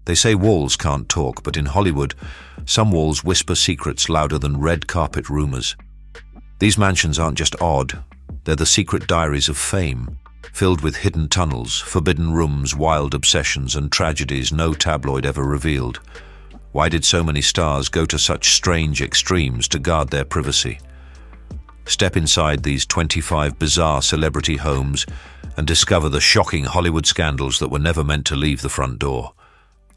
They say walls can't talk, but in Hollywood, some walls whisper secrets louder than red carpet rumors. These mansions aren't just odd, they're the secret diaries of fame, filled with hidden tunnels, forbidden rooms, wild obsessions, and tragedies no tabloid ever revealed. Why did so many stars go to such strange extremes to guard their privacy? Step inside these 25 bizarre celebrity homes and discover the shocking Hollywood scandals that were never meant to leave the front door.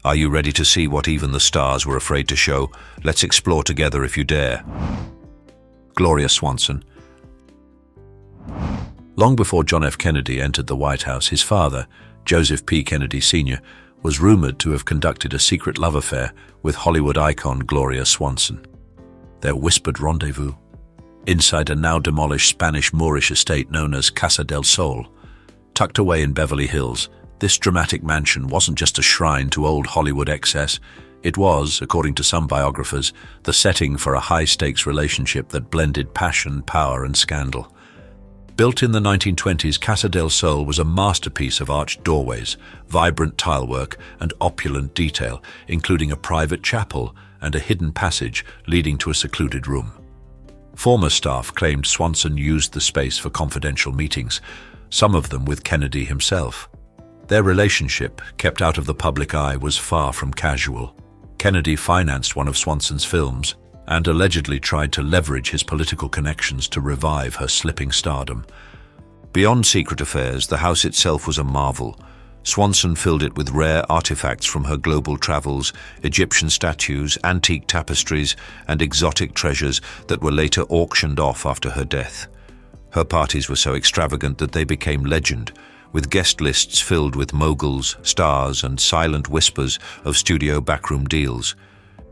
Are you ready to see what even the stars were afraid to show? Let's explore together if you dare. Gloria Swanson. Long before John F. Kennedy entered the White House, his father, Joseph P. Kennedy Sr., was rumored to have conducted a secret love affair with Hollywood icon Gloria Swanson. Their whispered rendezvous inside a now-demolished Spanish Moorish estate known as Casa del Sol. Tucked away in Beverly Hills, this dramatic mansion wasn't just a shrine to old Hollywood excess. It was, according to some biographers, the setting for a high-stakes relationship that blended passion, power, and scandal. Built in the 1920s, Casa del Sol was a masterpiece of arched doorways, vibrant tilework, and opulent detail, including a private chapel and a hidden passage leading to a secluded room. Former staff claimed Swanson used the space for confidential meetings, some of them with Kennedy himself. Their relationship, kept out of the public eye, was far from casual. Kennedy financed one of Swanson's films and allegedly tried to leverage his political connections to revive her slipping stardom. Beyond secret affairs, the house itself was a marvel. Swanson filled it with rare artifacts from her global travels, Egyptian statues, antique tapestries, and exotic treasures that were later auctioned off after her death. Her parties were so extravagant that they became legend, with guest lists filled with moguls, stars, and silent whispers of studio backroom deals.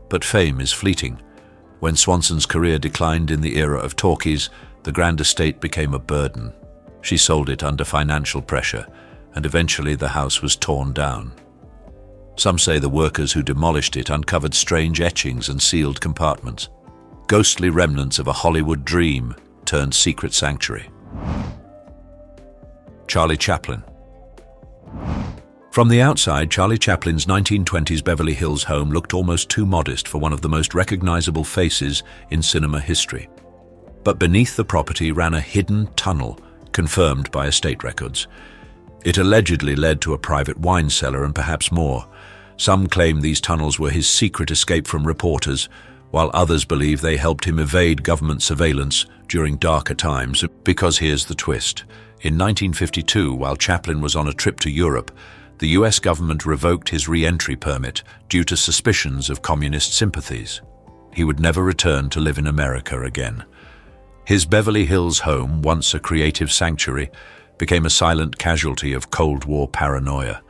But fame is fleeting. When Swanson's career declined in the era of talkies, the grand estate became a burden. She sold it under financial pressure, and eventually the house was torn down. Some say the workers who demolished it uncovered strange etchings and sealed compartments, ghostly remnants of a Hollywood dream turned secret sanctuary. Charlie Chaplin. From the outside, Charlie Chaplin's 1920s Beverly Hills home looked almost too modest for one of the most recognizable faces in cinema history. But beneath the property ran a hidden tunnel, confirmed by estate records. It allegedly led to a private wine cellar and perhaps more. Some claim these tunnels were his secret escape from reporters, while others believe they helped him evade government surveillance during darker times. Because here's the twist. In 1952, while Chaplin was on a trip to Europe, the US government revoked his re-entry permit due to suspicions of communist sympathies. He would never return to live in America again. His Beverly Hills home, once a creative sanctuary, became a silent casualty of Cold War paranoia.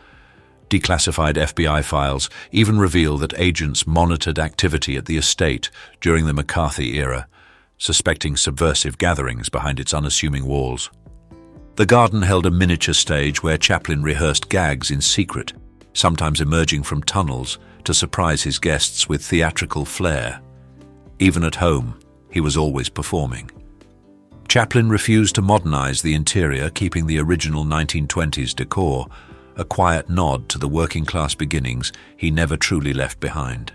Declassified FBI files even reveal that agents monitored activity at the estate during the McCarthy era, suspecting subversive gatherings behind its unassuming walls. The garden held a miniature stage where Chaplin rehearsed gags in secret, sometimes emerging from tunnels to surprise his guests with theatrical flair. Even at home, he was always performing. Chaplin refused to modernize the interior, keeping the original 1920s decor, a quiet nod to the working-class beginnings he never truly left behind.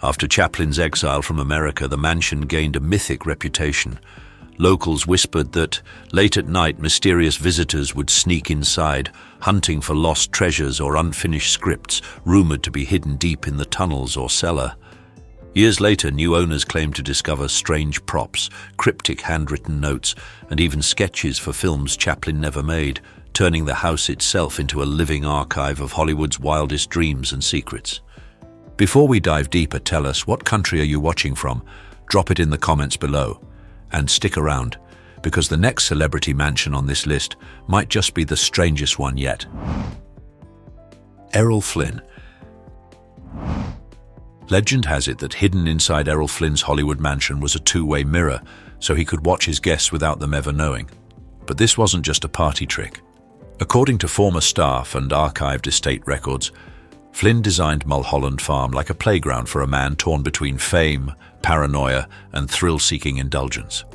After Chaplin's exile from America, the mansion gained a mythic reputation. Locals whispered that, late at night, mysterious visitors would sneak inside, hunting for lost treasures or unfinished scripts rumored to be hidden deep in the tunnels or cellar. Years later, new owners claimed to discover strange props, cryptic handwritten notes, and even sketches for films Chaplin never made, turning the house itself into a living archive of Hollywood's wildest dreams and secrets. Before we dive deeper, tell us, what country are you watching from? Drop it in the comments below. And stick around, because the next celebrity mansion on this list might just be the strangest one yet. Errol Flynn. Legend has it that hidden inside Errol Flynn's Hollywood mansion was a two-way mirror, so he could watch his guests without them ever knowing. But this wasn't just a party trick. According to former staff and archived estate records, Flynn designed Mulholland Farm like a playground for a man torn between fame, paranoia, and thrill-seeking indulgence.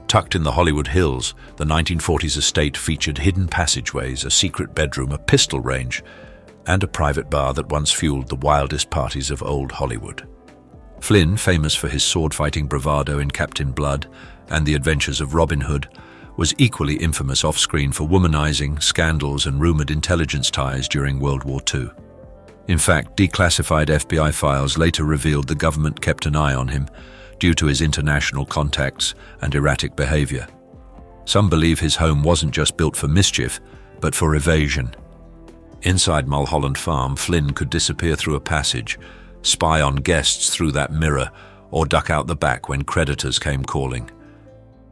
Tucked in the Hollywood Hills, the 1940s estate featured hidden passageways, a secret bedroom, a pistol range, and a private bar that once fueled the wildest parties of old Hollywood. Flynn, famous for his sword-fighting bravado in Captain Blood and the adventures of Robin Hood, was equally infamous off-screen for womanizing, scandals, and rumored intelligence ties during World War II. In fact, declassified FBI files later revealed the government kept an eye on him due to his international contacts and erratic behavior. Some believe his home wasn't just built for mischief, but for evasion. Inside Mulholland Farm, Flynn could disappear through a passage, spy on guests through that mirror, or duck out the back when creditors came calling.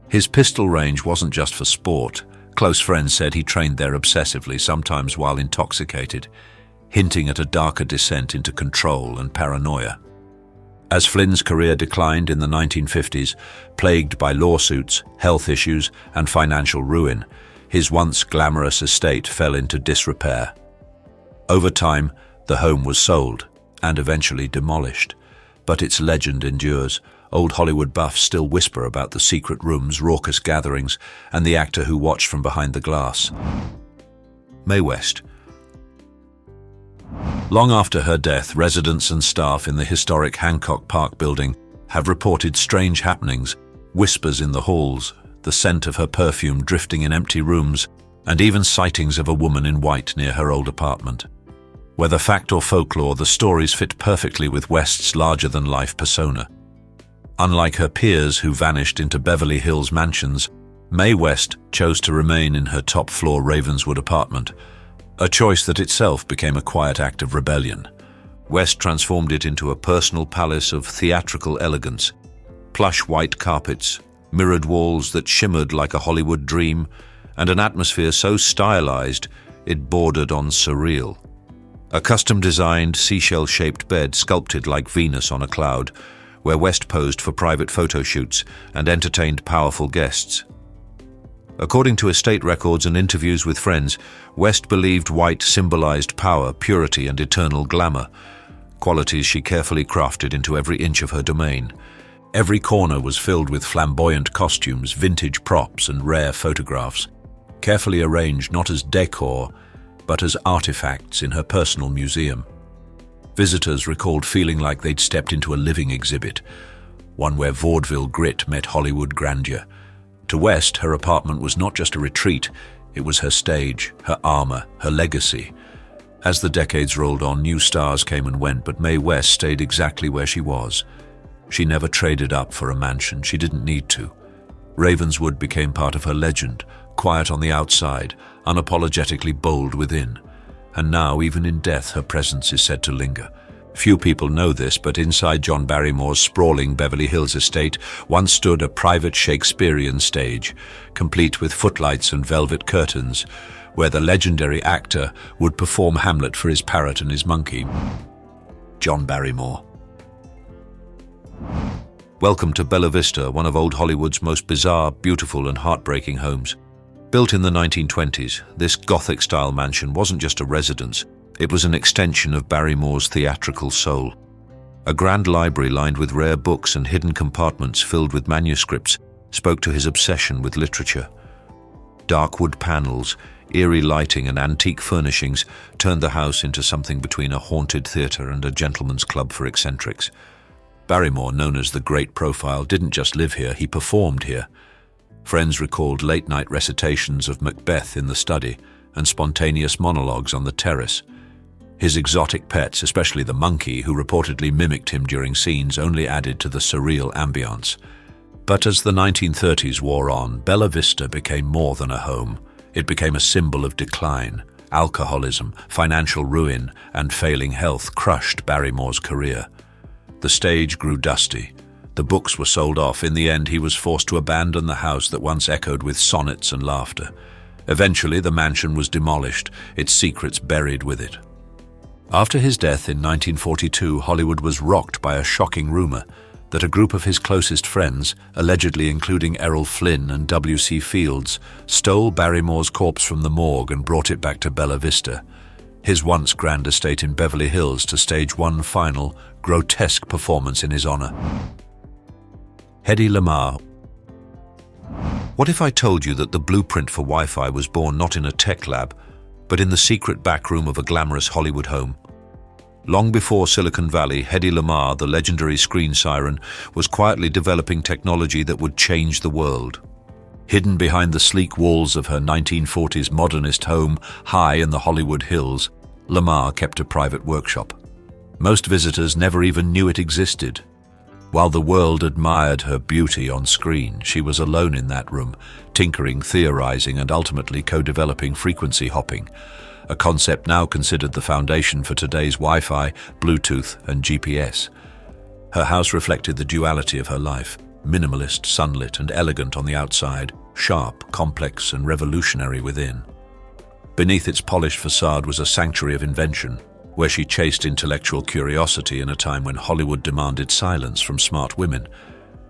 His pistol range wasn't just for sport. Close friends said he trained there obsessively, sometimes while intoxicated, hinting at a darker descent into control and paranoia. As Flynn's career declined in the 1950s, plagued by lawsuits, health issues, and financial ruin, his once glamorous estate fell into disrepair. Over time, the home was sold and eventually demolished, but its legend endures. Old Hollywood buffs still whisper about the secret rooms, raucous gatherings, and the actor who watched from behind the glass. Mae West. Long after her death, residents and staff in the historic Hancock Park building have reported strange happenings, whispers in the halls, the scent of her perfume drifting in empty rooms, and even sightings of a woman in white near her old apartment. Whether fact or folklore, the stories fit perfectly with West's larger-than-life persona. Unlike her peers who vanished into Beverly Hills mansions, Mae West chose to remain in her top-floor Ravenswood apartment, a choice that itself became a quiet act of rebellion. West transformed it into a personal palace of theatrical elegance, plush white carpets, mirrored walls that shimmered like a Hollywood dream, and an atmosphere so stylized it bordered on surreal. A custom-designed, seashell-shaped bed sculpted like Venus on a cloud, where West posed for private photo shoots and entertained powerful guests. According to estate records and interviews with friends, West believed white symbolized power, purity, and eternal glamour, qualities she carefully crafted into every inch of her domain. Every corner was filled with flamboyant costumes, vintage props, and rare photographs, carefully arranged not as decor, but as artifacts in her personal museum. Visitors recalled feeling like they'd stepped into a living exhibit, one where vaudeville grit met Hollywood grandeur. To West, her apartment was not just a retreat, it was her stage, her armor, her legacy. As the decades rolled on, new stars came and went, but Mae West stayed exactly where she was. She never traded up for a mansion, she didn't need to. Ravenswood became part of her legend, quiet on the outside, unapologetically bold within. And now, even in death, her presence is said to linger. Few people know this, but inside John Barrymore's sprawling Beverly Hills estate once stood a private Shakespearean stage, complete with footlights and velvet curtains, where the legendary actor would perform Hamlet for his parrot and his monkey. John Barrymore. Welcome to Bella Vista, one of old Hollywood's most bizarre, beautiful, and heartbreaking homes. Built in the 1920s, this Gothic-style mansion wasn't just a residence. It was an extension of Barrymore's theatrical soul. A grand library lined with rare books and hidden compartments filled with manuscripts spoke to his obsession with literature. Dark wood panels, eerie lighting, and antique furnishings turned the house into something between a haunted theater and a gentleman's club for eccentrics. Barrymore, known as the Great Profile, didn't just live here, he performed here. Friends recalled late-night recitations of Macbeth in the study and spontaneous monologues on the terrace. His exotic pets, especially the monkey, who reportedly mimicked him during scenes, only added to the surreal ambiance. But as the 1930s wore on, Bella Vista became more than a home. It became a symbol of decline. Alcoholism, financial ruin, and failing health crushed Barrymore's career. The stage grew dusty. The books were sold off. In the end, he was forced to abandon the house that once echoed with sonnets and laughter. Eventually, the mansion was demolished, its secrets buried with it. After his death in 1942, Hollywood was rocked by a shocking rumor that a group of his closest friends, allegedly including Errol Flynn and W.C. Fields, stole Barrymore's corpse from the morgue and brought it back to Bella Vista, his once grand estate in Beverly Hills, to stage one final, grotesque performance in his honor. Hedy Lamarr. What if I told you that the blueprint for Wi-Fi was born not in a tech lab, but in the secret back room of a glamorous Hollywood home. Long before Silicon Valley, Hedy Lamarr, the legendary screen siren, was quietly developing technology that would change the world. Hidden behind the sleek walls of her 1940s modernist home high in the Hollywood Hills, Lamarr kept a private workshop. Most visitors never even knew it existed. While the world admired her beauty on screen, she was alone in that room, tinkering, theorizing, and ultimately co-developing frequency hopping, a concept now considered the foundation for today's Wi-Fi, Bluetooth, and GPS. Her house reflected the duality of her life, minimalist, sunlit, and elegant on the outside, sharp, complex, and revolutionary within. Beneath its polished facade was a sanctuary of invention, where she chased intellectual curiosity in a time when Hollywood demanded silence from smart women.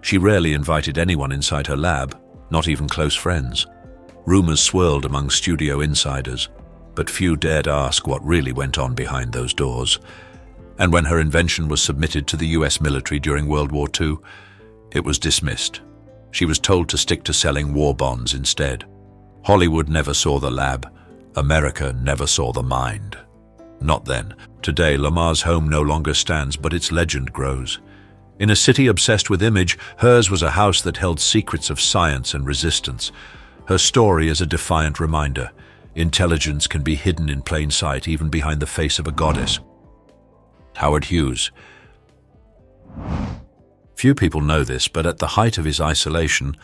She rarely invited anyone inside her lab, not even close friends. Rumors swirled among studio insiders, but few dared ask what really went on behind those doors. And when her invention was submitted to the US military during World War II, it was dismissed. She was told to stick to selling war bonds instead. Hollywood never saw the lab. America never saw the mind. Not then. Today, Lamarr's home no longer stands, but its legend grows. In a city obsessed with image, hers was a house that held secrets of science and resistance. Her story is a defiant reminder. Intelligence can be hidden in plain sight, even behind the face of a goddess. Howard Hughes. Few people know this, but at the height of his isolation,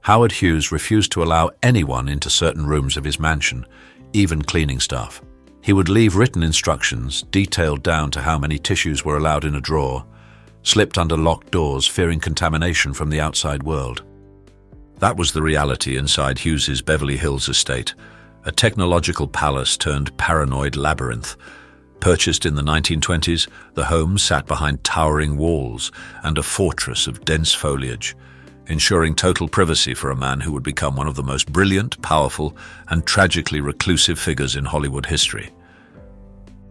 Howard Hughes refused to allow anyone into certain rooms of his mansion, even cleaning staff. He would leave written instructions, detailed down to how many tissues were allowed in a drawer, slipped under locked doors, fearing contamination from the outside world. That was the reality inside Hughes's Beverly Hills estate, a technological palace turned paranoid labyrinth. Purchased in the 1920s, the home sat behind towering walls and a fortress of dense foliage, ensuring total privacy for a man who would become one of the most brilliant, powerful, and tragically reclusive figures in Hollywood history.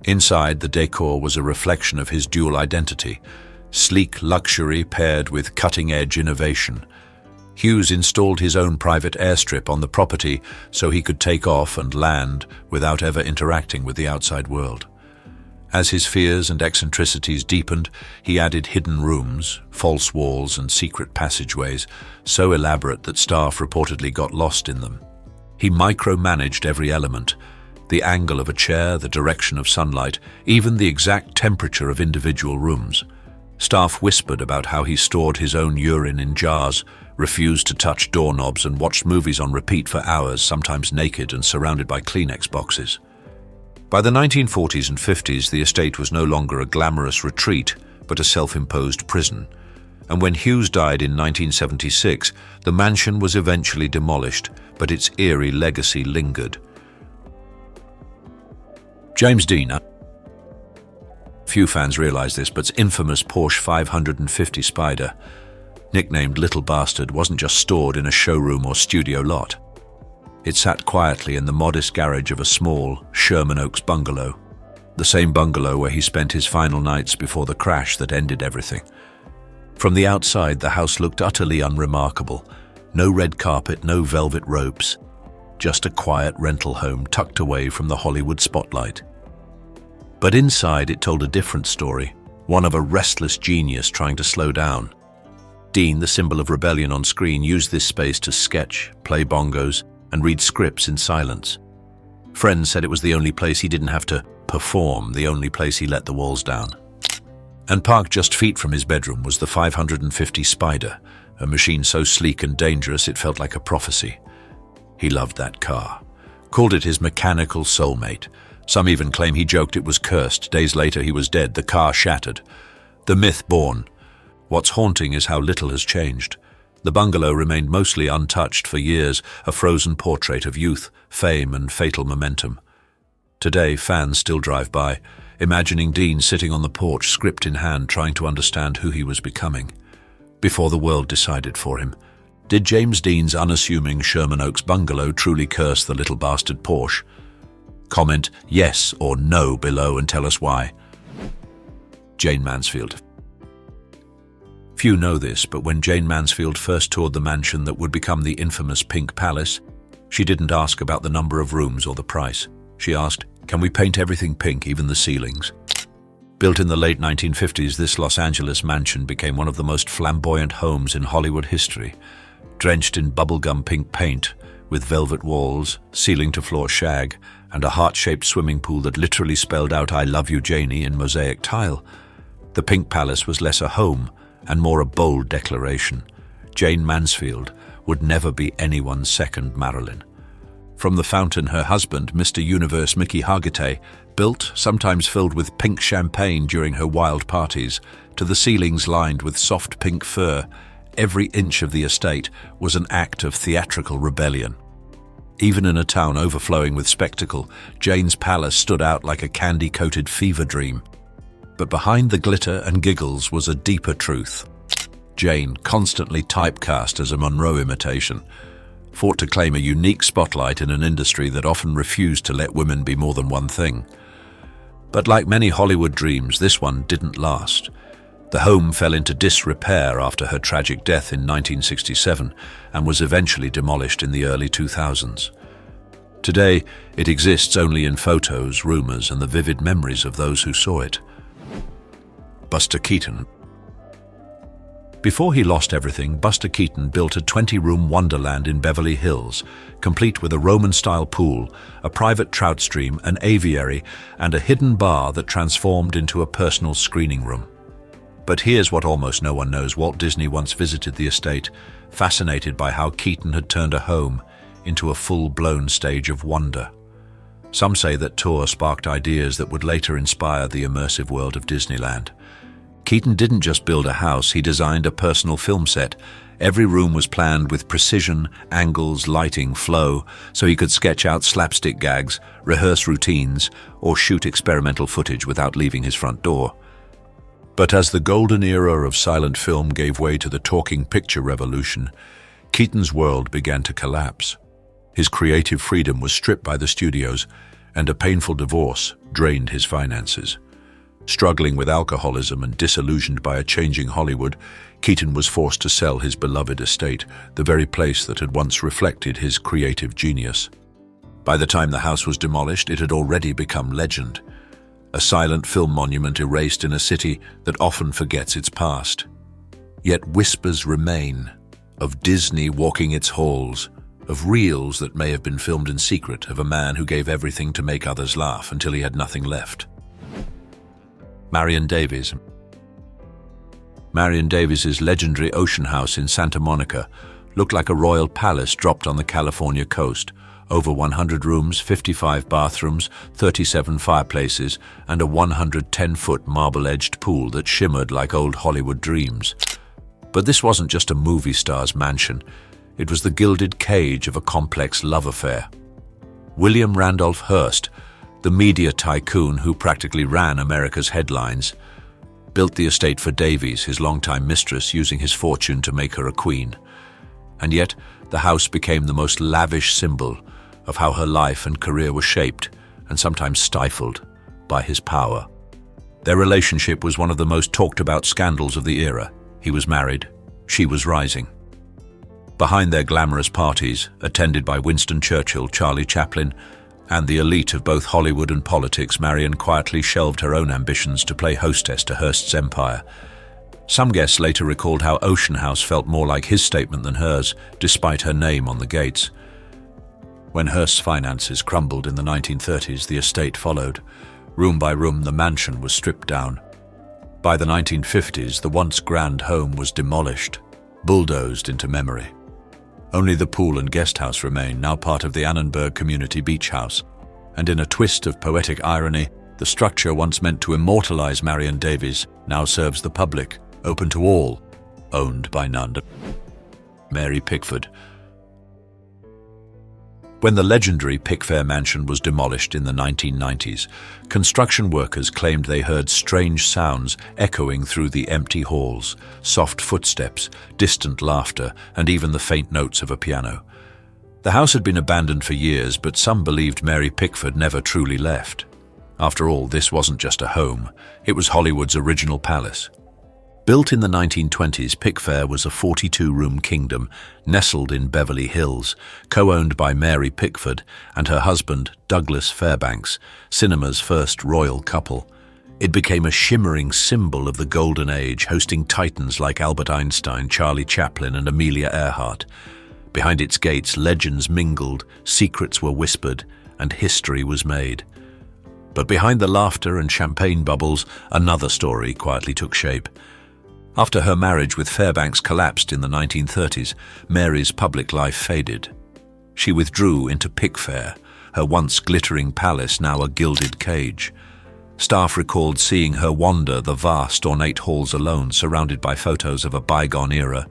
Inside, the decor was a reflection of his dual identity, sleek luxury paired with cutting-edge innovation. Hughes installed his own private airstrip on the property so he could take off and land without ever interacting with the outside world. As his fears and eccentricities deepened, he added hidden rooms, false walls, and secret passageways, so elaborate that staff reportedly got lost in them. He micromanaged every element: the angle of a chair, the direction of sunlight, even the exact temperature of individual rooms. Staff whispered about how he stored his own urine in jars, refused to touch doorknobs, and watched movies on repeat for hours, sometimes naked and surrounded by Kleenex boxes. By the 1940s and 50s, the estate was no longer a glamorous retreat, but a self-imposed prison. And when Hughes died in 1976, the mansion was eventually demolished, but its eerie legacy lingered. James Dean. Few fans realize this, but its infamous Porsche 550 Spider, nicknamed Little Bastard, wasn't just stored in a showroom or studio lot. It sat quietly in the modest garage of a small Sherman Oaks bungalow, the same bungalow where he spent his final nights before the crash that ended everything. From the outside, the house looked utterly unremarkable. No red carpet, no velvet ropes, just a quiet rental home tucked away from the Hollywood spotlight. But inside, it told a different story, one of a restless genius trying to slow down. Dean, the symbol of rebellion on screen, used this space to sketch, play bongos, and read scripts in silence. Friends said it was the only place he didn't have to perform, the only place he let the walls down. And parked just feet from his bedroom was the 550 Spider, a machine so sleek and dangerous it felt like a prophecy. He loved that car, called it his mechanical soulmate. Some even claim he joked it was cursed. Days later he was dead, the car shattered. The myth born. What's haunting is how little has changed. The bungalow remained mostly untouched for years, a frozen portrait of youth, fame, and fatal momentum. Today, fans still drive by, imagining Dean sitting on the porch, script in hand, trying to understand who he was becoming. Before the world decided for him, did James Dean's unassuming Sherman Oaks bungalow truly curse the Little Bastard Porsche? Comment yes or no below and tell us why. Jayne Mansfield. Few know this, but when Jayne Mansfield first toured the mansion that would become the infamous Pink Palace, she didn't ask about the number of rooms or the price. she asked. "Can we paint everything pink, even the ceilings?" Built in the late 1950s, this Los Angeles mansion became one of the most flamboyant homes in Hollywood history. Drenched in bubblegum pink paint, with velvet walls, ceiling-to-floor shag, and a heart-shaped swimming pool that literally spelled out "I love you, Janie" in mosaic tile, the Pink Palace was less a home and more a bold declaration. Jayne Mansfield would never be anyone's second Marilyn. From the fountain her husband, Mr. Universe Mickey Hargitay, built, sometimes filled with pink champagne during her wild parties, to the ceilings lined with soft pink fur, every inch of the estate was an act of theatrical rebellion. Even in a town overflowing with spectacle, Jayne's palace stood out like a candy-coated fever dream. But behind the glitter and giggles was a deeper truth. Jayne, constantly typecast as a Monroe imitation, fought to claim a unique spotlight in an industry that often refused to let women be more than one thing. But like many Hollywood dreams, this one didn't last. The home fell into disrepair after her tragic death in 1967 and was eventually demolished in the early 2000s. Today, it exists only in photos, rumors, and the vivid memories of those who saw it. Buster Keaton. Before he lost everything, Buster Keaton built a 20-room wonderland in Beverly Hills, complete with a Roman-style pool, a private trout stream, an aviary, and a hidden bar that transformed into a personal screening room. But here's what almost no one knows. Walt Disney once visited the estate, fascinated by how Keaton had turned a home into a full-blown stage of wonder. Some say that tour sparked ideas that would later inspire the immersive world of Disneyland. Keaton didn't just build a house, he designed a personal film set. Every room was planned with precision, angles, lighting, flow, so he could sketch out slapstick gags, rehearse routines, or shoot experimental footage without leaving his front door. But as the golden era of silent film gave way to the talking picture revolution, Keaton's world began to collapse. His creative freedom was stripped by the studios, and a painful divorce drained his finances. Struggling with alcoholism and disillusioned by a changing Hollywood, Keaton was forced to sell his beloved estate, the very place that had once reflected his creative genius. By the time the house was demolished, it had already become legend, a silent film monument erased in a city that often forgets its past. Yet whispers remain of Disney walking its halls, of reels that may have been filmed in secret, of a man who gave everything to make others laugh until he had nothing left. Marion Davies. Marion Davies's legendary ocean house in Santa Monica looked like a royal palace dropped on the California coast. Over 100 rooms, 55 bathrooms, 37 fireplaces, and a 110-foot marble-edged pool that shimmered like old Hollywood dreams. But this wasn't just a movie star's mansion. It was the gilded cage of a complex love affair. William Randolph Hearst, the media tycoon who practically ran America's headlines, built the estate for Davies, his longtime mistress, using his fortune to make her a queen. And yet, the house became the most lavish symbol of how her life and career were shaped and sometimes stifled by his power. Their relationship was one of the most talked-about scandals of the era. He was married, she was rising. Behind their glamorous parties, attended by Winston Churchill, Charlie Chaplin, and the elite of both Hollywood and politics, Marion quietly shelved her own ambitions to play hostess to Hearst's empire. Some guests later recalled how Ocean House felt more like his statement than hers, despite her name on the gates. When Hearst's finances crumbled in the 1930s, the estate followed. Room by room, the mansion was stripped down. By the 1950s, the once grand home was demolished, bulldozed into memory. Only the pool and guest house remain, now part of the Annenberg Community Beach House. And in a twist of poetic irony, the structure once meant to immortalize Marion Davies now serves the public, open to all, owned by none. Mary Pickford. When the legendary Pickfair mansion was demolished in the 1990s, construction workers claimed they heard strange sounds echoing through the empty halls, soft footsteps, distant laughter, and even the faint notes of a piano. The house had been abandoned for years, but some believed Mary Pickford never truly left. After all, this wasn't just a home, it was Hollywood's original palace. Built in the 1920s, Pickford was a 42-room kingdom nestled in Beverly Hills, co-owned by Mary Pickford and her husband, Douglas Fairbanks, cinema's first royal couple. It became a shimmering symbol of the golden age, hosting titans like Albert Einstein, Charlie Chaplin, and Amelia Earhart. Behind its gates, legends mingled, secrets were whispered, and history was made. But behind the laughter and champagne bubbles, another story quietly took shape. After her marriage with Fairbanks collapsed in the 1930s, Mary's public life faded. She withdrew into Pickford, her once glittering palace now a gilded cage. Staff recalled seeing her wander the vast, ornate halls alone, surrounded by photos of a bygone era,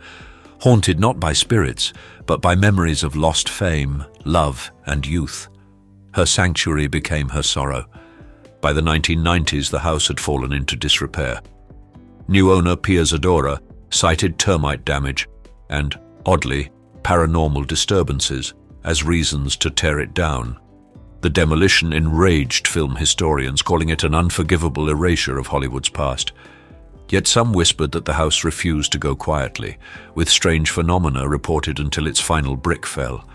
haunted not by spirits, but by memories of lost fame, love, and youth. Her sanctuary became her sorrow. By the 1990s, the house had fallen into disrepair. New owner Pia Zadora cited termite damage and, oddly, paranormal disturbances as reasons to tear it down. The demolition enraged film historians, calling it an unforgivable erasure of Hollywood's past. Yet some whispered that the house refused to go quietly, with strange phenomena reported until its final brick fell.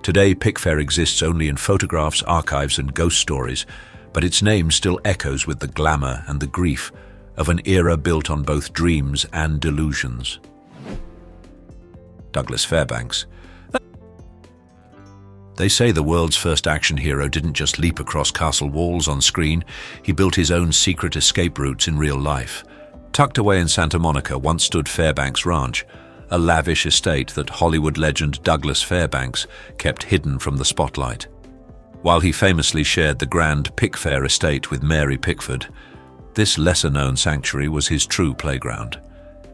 Today, Pickford exists only in photographs, archives, and ghost stories, but its name still echoes with the glamour and the grief of an era built on both dreams and delusions. Douglas Fairbanks. They say the world's first action hero didn't just leap across castle walls on screen, he built his own secret escape routes in real life. Tucked away in Santa Monica once stood Fairbanks Ranch, a lavish estate that Hollywood legend Douglas Fairbanks kept hidden from the spotlight. While he famously shared the grand Pickford estate with Mary Pickford, this lesser-known sanctuary was his true playground.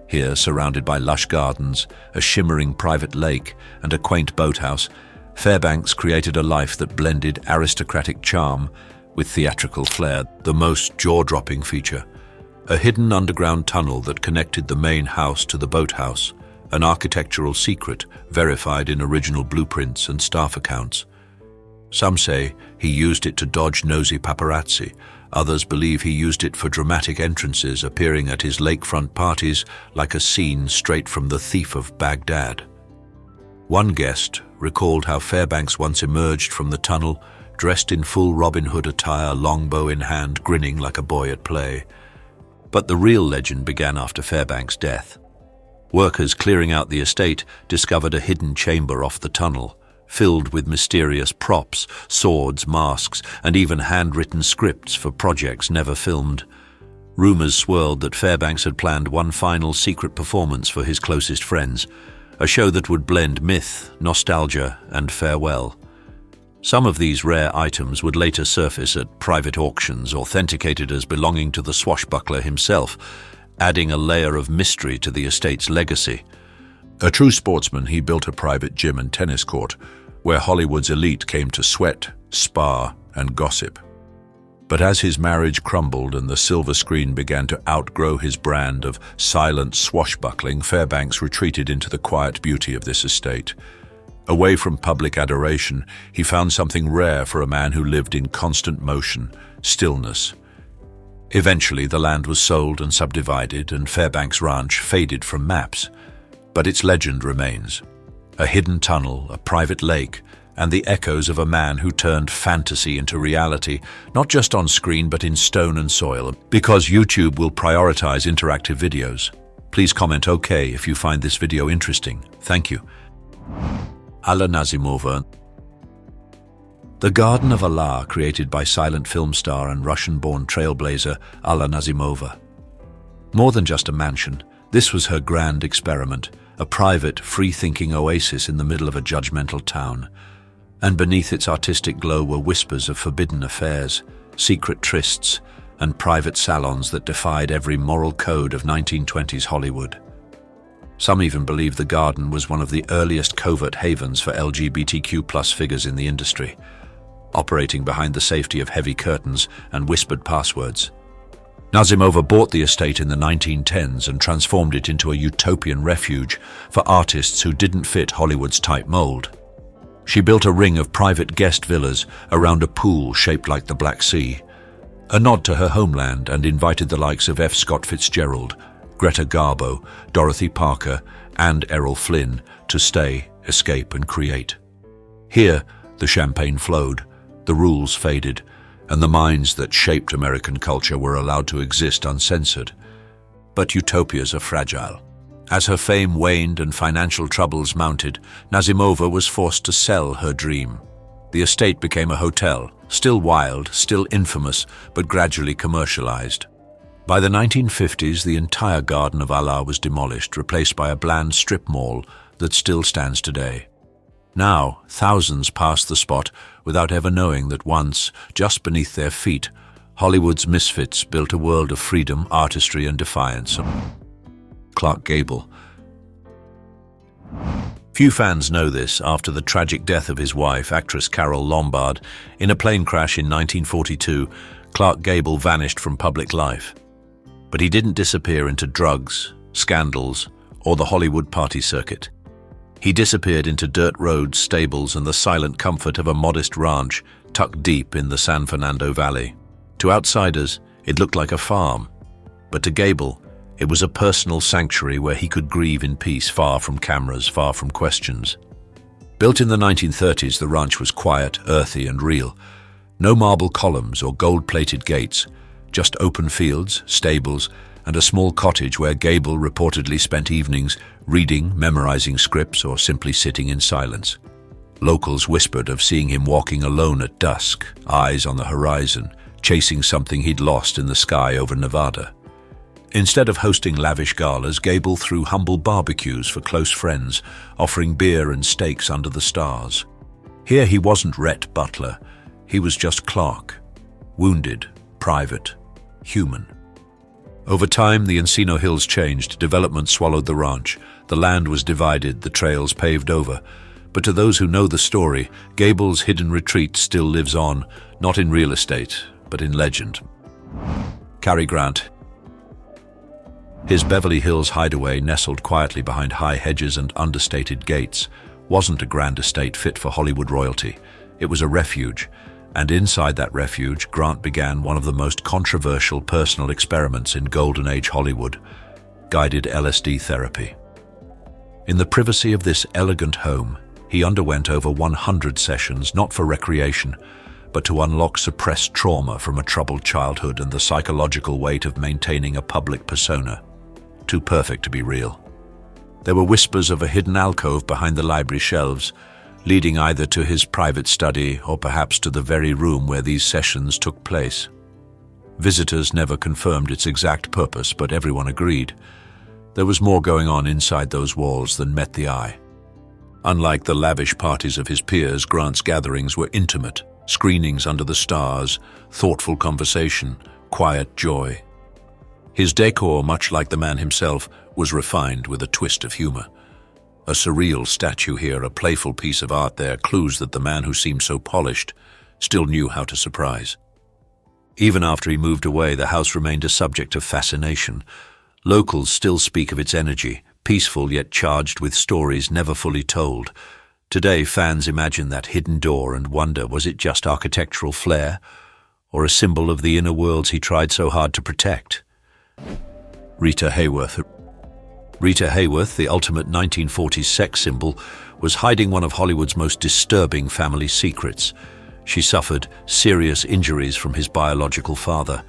Here, surrounded by lush gardens, a shimmering private lake, and a quaint boathouse, Fairbanks created a life that blended aristocratic charm with theatrical flair. The most jaw-dropping feature, a hidden underground tunnel that connected the main house to the boathouse, an architectural secret verified in original blueprints and staff accounts. Some say he used it to dodge nosy paparazzi. Others believe he used it for dramatic entrances, appearing at his lakefront parties like a scene straight from The Thief of Baghdad. One guest recalled how Fairbanks once emerged from the tunnel, dressed in full Robin Hood attire, longbow in hand, grinning like a boy at play. But the real legend began after Fairbanks' death. Workers clearing out the estate discovered a hidden chamber off the tunnel, filled with mysterious props, swords, masks, and even handwritten scripts for projects never filmed. Rumors swirled that Fairbanks had planned one final secret performance for his closest friends, a show that would blend myth, nostalgia, and farewell. Some of these rare items would later surface at private auctions, authenticated as belonging to the swashbuckler himself, adding a layer of mystery to the estate's legacy. A true sportsman, he built a private gym and tennis court where Hollywood's elite came to sweat, spar, and gossip. But as his marriage crumbled and the silver screen began to outgrow his brand of silent swashbuckling, Fairbanks retreated into the quiet beauty of this estate. Away from public adoration, he found something rare for a man who lived in constant motion, stillness. Eventually, the land was sold and subdivided, and Fairbanks Ranch faded from maps. But its legend remains. A hidden tunnel, a private lake, and the echoes of a man who turned fantasy into reality, not just on screen but in stone and soil. Because YouTube will prioritize interactive videos, please comment OK if you find this video interesting. Thank you. Alla Nazimova. The Garden of Allah, created by silent film star and Russian-born trailblazer Alla Nazimova. More than just a mansion, this was her grand experiment, a private, free-thinking oasis in the middle of a judgmental town. And beneath its artistic glow were whispers of forbidden affairs, secret trysts, and private salons that defied every moral code of 1920s Hollywood. Some even believe the garden was one of the earliest covert havens for LGBTQ+ figures in the industry, operating behind the safety of heavy curtains and whispered passwords. Nazimova bought the estate in the 1910s and transformed it into a utopian refuge for artists who didn't fit Hollywood's tight mold. She built a ring of private guest villas around a pool shaped like the Black Sea, a nod to her homeland, and invited the likes of F. Scott Fitzgerald, Greta Garbo, Dorothy Parker, and Errol Flynn to stay, escape, and create. Here, the champagne flowed, the rules faded, and the minds that shaped American culture were allowed to exist uncensored. But utopias are fragile. As her fame waned and financial troubles mounted, Nazimova was forced to sell her dream. The estate became a hotel, still wild, still infamous, but gradually commercialized. By the 1950s, the entire garden of Alla was demolished, replaced by a bland strip mall that still stands today. Now, thousands pass the spot without ever knowing that once, just beneath their feet, Hollywood's misfits built a world of freedom, artistry, and defiance. Clark Gable. Few fans know this. After the tragic death of his wife, actress Carole Lombard, in a plane crash in 1942, Clark Gable vanished from public life. But he didn't disappear into drugs, scandals, or the Hollywood party circuit. He disappeared into dirt roads, stables, and the silent comfort of a modest ranch tucked deep in the San Fernando Valley. To outsiders, it looked like a farm, but to Gable, it was a personal sanctuary where he could grieve in peace, far from cameras, far from questions. Built in the 1930s, the ranch was quiet, earthy, and real. No marble columns or gold-plated gates, just open fields, stables, and a small cottage where Gable reportedly spent evenings reading, memorizing scripts, or simply sitting in silence. Locals whispered of seeing him walking alone at dusk, eyes on the horizon, chasing something he'd lost in the sky over Nevada. Instead of hosting lavish galas, Gable threw humble barbecues for close friends, offering beer and steaks under the stars. Here he wasn't Rhett Butler, he was just Clark, wounded, private, human. Over time, the Encino Hills changed, development swallowed the ranch, the land was divided, the trails paved over. But to those who know the story, Gable's hidden retreat still lives on, not in real estate, but in legend. Cary Grant. His Beverly Hills hideaway, nestled quietly behind high hedges and understated gates, wasn't a grand estate fit for Hollywood royalty. It was a refuge, and inside that refuge, Grant began one of the most controversial personal experiments in Golden Age Hollywood, guided LSD therapy. In the privacy of this elegant home, he underwent over 100 sessions, not for recreation, but to unlock suppressed trauma from a troubled childhood and the psychological weight of maintaining a public persona. Too perfect to be real. There were whispers of a hidden alcove behind the library shelves, leading either to his private study or perhaps to the very room where these sessions took place. Visitors never confirmed its exact purpose, but everyone agreed. There was more going on inside those walls than met the eye. Unlike the lavish parties of his peers, Grant's gatherings were intimate, screenings under the stars, thoughtful conversation, quiet joy. His decor, much like the man himself, was refined with a twist of humor. A surreal statue here, a playful piece of art there, clues that the man who seemed so polished still knew how to surprise. Even after he moved away, the house remained a subject of fascination. Locals still speak of its energy, peaceful yet charged with stories never fully told. Today, fans imagine that hidden door and wonder, was it just architectural flair, or a symbol of the inner worlds he tried so hard to protect? Rita Hayworth. Rita Hayworth, the ultimate 1940s sex symbol, was hiding one of Hollywood's most disturbing family secrets. She suffered serious injuries from his biological father.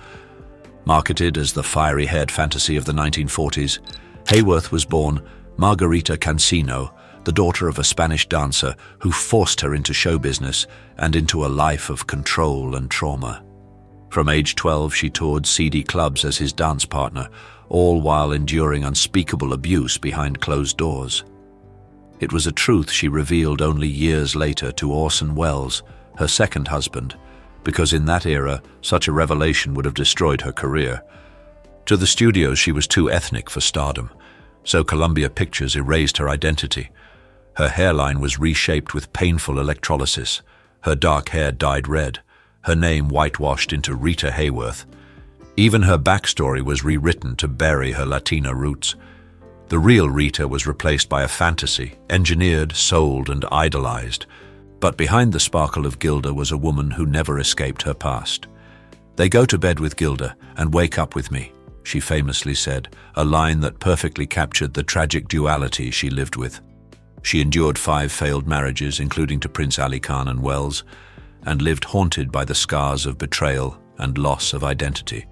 Marketed as the fiery-haired fantasy of the 1940s, Hayworth was born Margarita Cancino, the daughter of a Spanish dancer who forced her into show business and into a life of control and trauma. From age 12, she toured seedy clubs as his dance partner, all while enduring unspeakable abuse behind closed doors. It was a truth she revealed only years later to Orson Welles, her second husband, because in that era, such a revelation would have destroyed her career. To the studios, she was too ethnic for stardom, so Columbia Pictures erased her identity. Her hairline was reshaped with painful electrolysis, her dark hair dyed red, her name whitewashed into Rita Hayworth. Even her backstory was rewritten to bury her Latina roots. The real Rita was replaced by a fantasy, engineered, sold, and idolized. But behind the sparkle of Gilda was a woman who never escaped her past. They go to bed with Gilda and wake up with me. she famously said, a line that perfectly captured the tragic duality she lived with. She endured 5 failed marriages, including to Prince Ali Khan and Wells, and lived haunted by the scars of betrayal and loss of identity.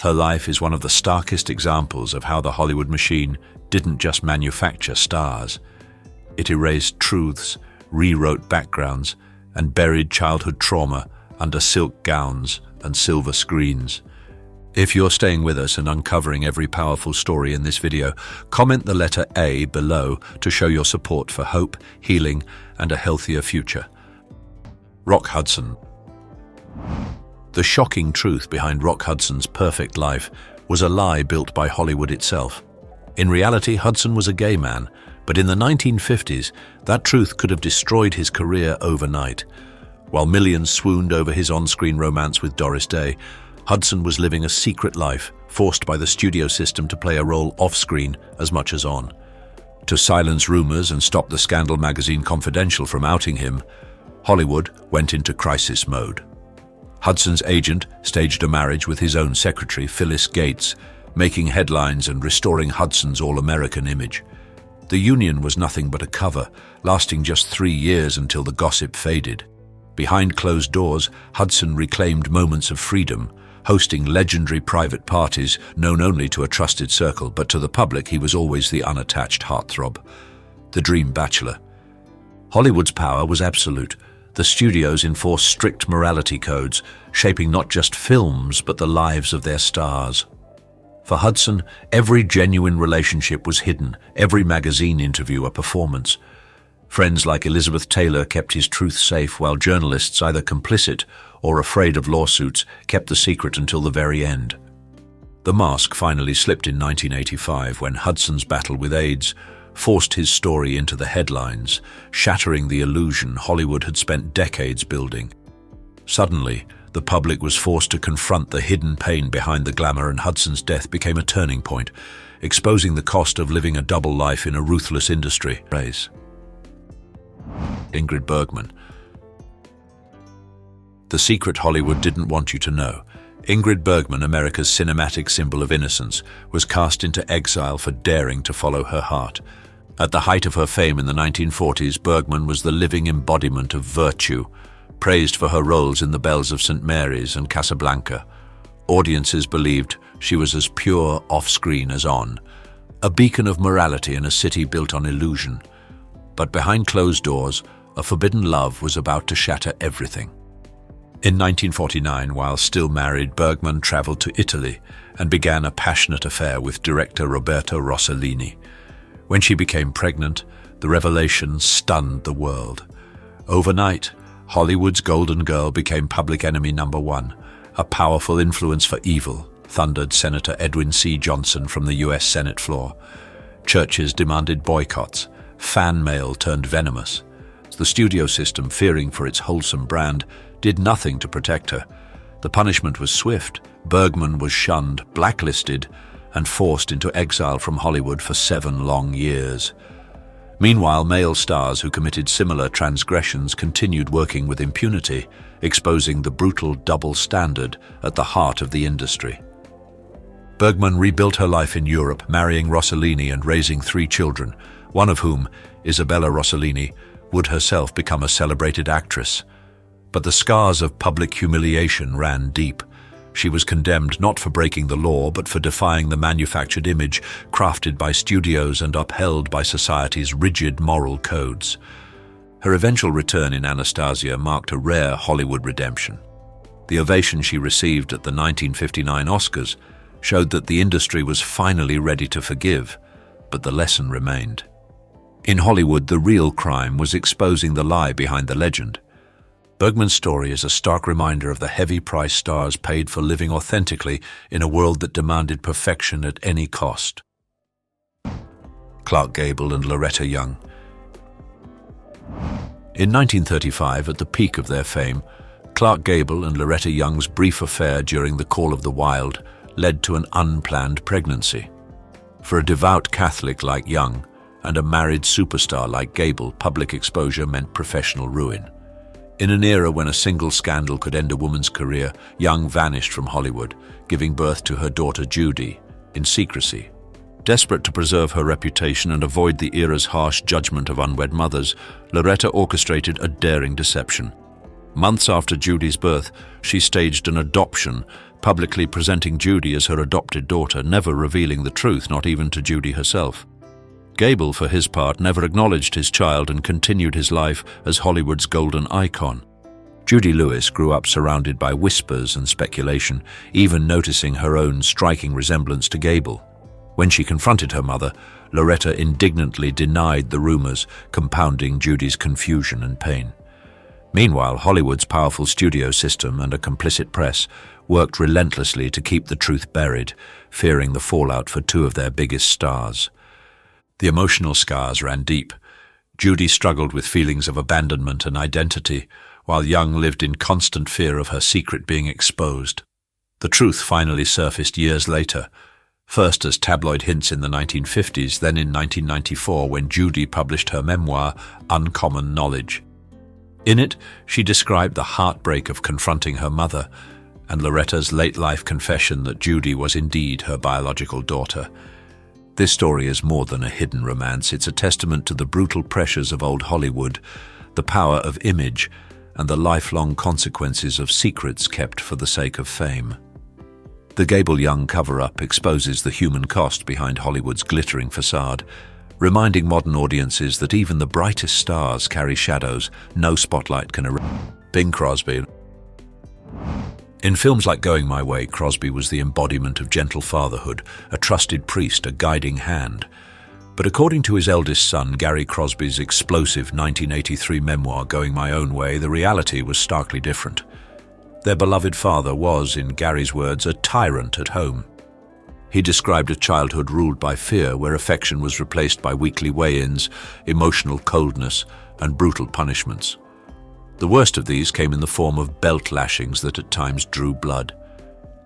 Her life is one of the starkest examples of how the Hollywood machine didn't just manufacture stars. It erased truths, rewrote backgrounds, and buried childhood trauma under silk gowns and silver screens. If you're staying with us and uncovering every powerful story in this video, comment the letter A below to show your support for hope, healing, and a healthier future. Rock Hudson. The shocking truth behind Rock Hudson's perfect life was a lie built by Hollywood itself. In reality, Hudson was a gay man, but in the 1950s, that truth could have destroyed his career overnight. While millions swooned over his on-screen romance with Doris Day, Hudson was living a secret life, forced by the studio system to play a role off-screen as much as on. To silence rumors and stop the scandal magazine Confidential from outing him, Hollywood went into crisis mode. Hudson's agent staged a marriage with his own secretary, Phyllis Gates, making headlines and restoring Hudson's all-American image. The union was nothing but a cover, lasting just 3 years until the gossip faded. Behind closed doors, Hudson reclaimed moments of freedom, hosting legendary private parties known only to a trusted circle, but to the public he was always the unattached heartthrob, the dream bachelor. Hollywood's power was absolute. The studios enforced strict morality codes, shaping not just films but the lives of their stars. For Hudson, every genuine relationship was hidden, every magazine interview a performance. Friends like Elizabeth Taylor kept his truth safe, while journalists, either complicit or afraid of lawsuits, kept the secret until the very end. The mask finally slipped in 1985 when Hudson's battle with AIDS forced his story into the headlines, shattering the illusion Hollywood had spent decades building. Suddenly, the public was forced to confront the hidden pain behind the glamour, and Hudson's death became a turning point, exposing the cost of living a double life in a ruthless industry. Ingrid Bergman. The secret Hollywood didn't want you to know. Ingrid Bergman, America's cinematic symbol of innocence, was cast into exile for daring to follow her heart. At the height of her fame in the 1940s, Bergman was the living embodiment of virtue, praised for her roles in The Bells of St. Mary's and Casablanca. Audiences believed she was as pure off-screen as on, a beacon of morality in a city built on illusion. But behind closed doors, a forbidden love was about to shatter everything. In 1949, while still married, Bergman traveled to Italy and began a passionate affair with director Roberto Rossellini. When she became pregnant, the revelation stunned the world. Overnight, Hollywood's golden girl became public enemy number 1, a powerful influence for evil, thundered Senator Edwin C. Johnson from the U.S. Senate floor. Churches demanded boycotts. Fan mail turned venomous. The studio system, fearing for its wholesome brand, did nothing to protect her. The punishment was swift. Bergman was shunned, blacklisted, and forced into exile from Hollywood for 7 long years. Meanwhile, male stars who committed similar transgressions continued working with impunity, exposing the brutal double standard at the heart of the industry. Bergman rebuilt her life in Europe, marrying Rossellini and raising 3 children, one of whom, Isabella Rossellini, would herself become a celebrated actress. But the scars of public humiliation ran deep. She was condemned not for breaking the law, but for defying the manufactured image crafted by studios and upheld by society's rigid moral codes. Her eventual return in Anastasia marked a rare Hollywood redemption. The ovation she received at the 1959 Oscars showed that the industry was finally ready to forgive, but the lesson remained. In Hollywood, the real crime was exposing the lie behind the legend. Bergman's story is a stark reminder of the heavy price stars paid for living authentically in a world that demanded perfection at any cost. Clark Gable and Loretta Young. In 1935, at the peak of their fame, Clark Gable and Loretta Young's brief affair during the Call of the Wild led to an unplanned pregnancy. For a devout Catholic like Young and a married superstar like Gable, public exposure meant professional ruin. In an era when a single scandal could end a woman's career, Young vanished from Hollywood, giving birth to her daughter Judy, in secrecy. Desperate to preserve her reputation and avoid the era's harsh judgment of unwed mothers, Loretta orchestrated a daring deception. Months after Judy's birth, she staged an adoption, publicly presenting Judy as her adopted daughter, never revealing the truth, not even to Judy herself. Gable, for his part, never acknowledged his child and continued his life as Hollywood's golden icon. Judy Lewis grew up surrounded by whispers and speculation, even noticing her own striking resemblance to Gable. When she confronted her mother, Loretta indignantly denied the rumors, compounding Judy's confusion and pain. Meanwhile, Hollywood's powerful studio system and a complicit press worked relentlessly to keep the truth buried, fearing the fallout for two of their biggest stars. The emotional scars ran deep. Judy struggled with feelings of abandonment and identity, while Young lived in constant fear of her secret being exposed. The truth finally surfaced years later, first as tabloid hints in the 1950s, then in 1994 when Judy published her memoir, Uncommon Knowledge. In it, she described the heartbreak of confronting her mother and Loretta's late-life confession that Judy was indeed her biological daughter. This story is more than a hidden romance. It's a testament to the brutal pressures of old Hollywood, the power of image, and the lifelong consequences of secrets kept for the sake of fame. The Gable Young cover-up exposes the human cost behind Hollywood's glittering facade, reminding modern audiences that even the brightest stars carry shadows no spotlight can erase. Bing Crosby. In films like Going My Way, Crosby was the embodiment of gentle fatherhood, a trusted priest, a guiding hand. But according to his eldest son, Gary Crosby's explosive 1983 memoir, Going My Own Way, the reality was starkly different. Their beloved father was, in Gary's words, a tyrant at home. He described a childhood ruled by fear, where affection was replaced by weekly weigh-ins, emotional coldness, and brutal punishments. The worst of these came in the form of belt lashings that at times drew blood.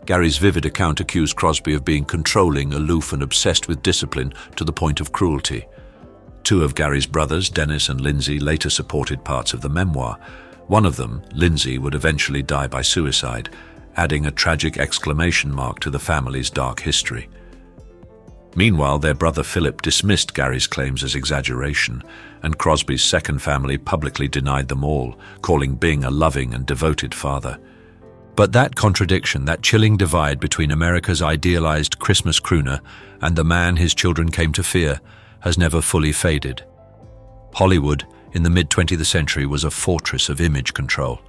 Gary's vivid account accused Crosby of being controlling, aloof, and obsessed with discipline to the point of cruelty. Two of Gary's brothers, Dennis and Lindsay, later supported parts of the memoir. One of them, Lindsay, would eventually die by suicide, adding a tragic exclamation mark to the family's dark history. Meanwhile, their brother Philip dismissed Gary's claims as exaggeration, and Crosby's second family publicly denied them all, calling Bing a loving and devoted father. But that contradiction, that chilling divide between America's idealized Christmas crooner and the man his children came to fear, has never fully faded. Hollywood, in the mid-20th century, was a fortress of image control.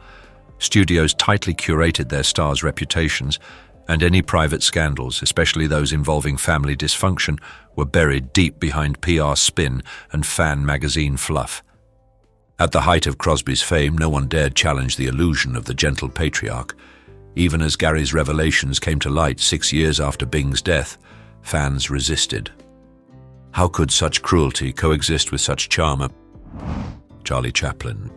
Studios tightly curated their stars' reputations, and any private scandals, especially those involving family dysfunction, were buried deep behind PR spin and fan magazine fluff. At the height of Crosby's fame, no one dared challenge the illusion of the gentle patriarch. Even as Gary's revelations came to light 6 years after Bing's death, fans resisted. How could such cruelty coexist with such charm? Charlie Chaplin.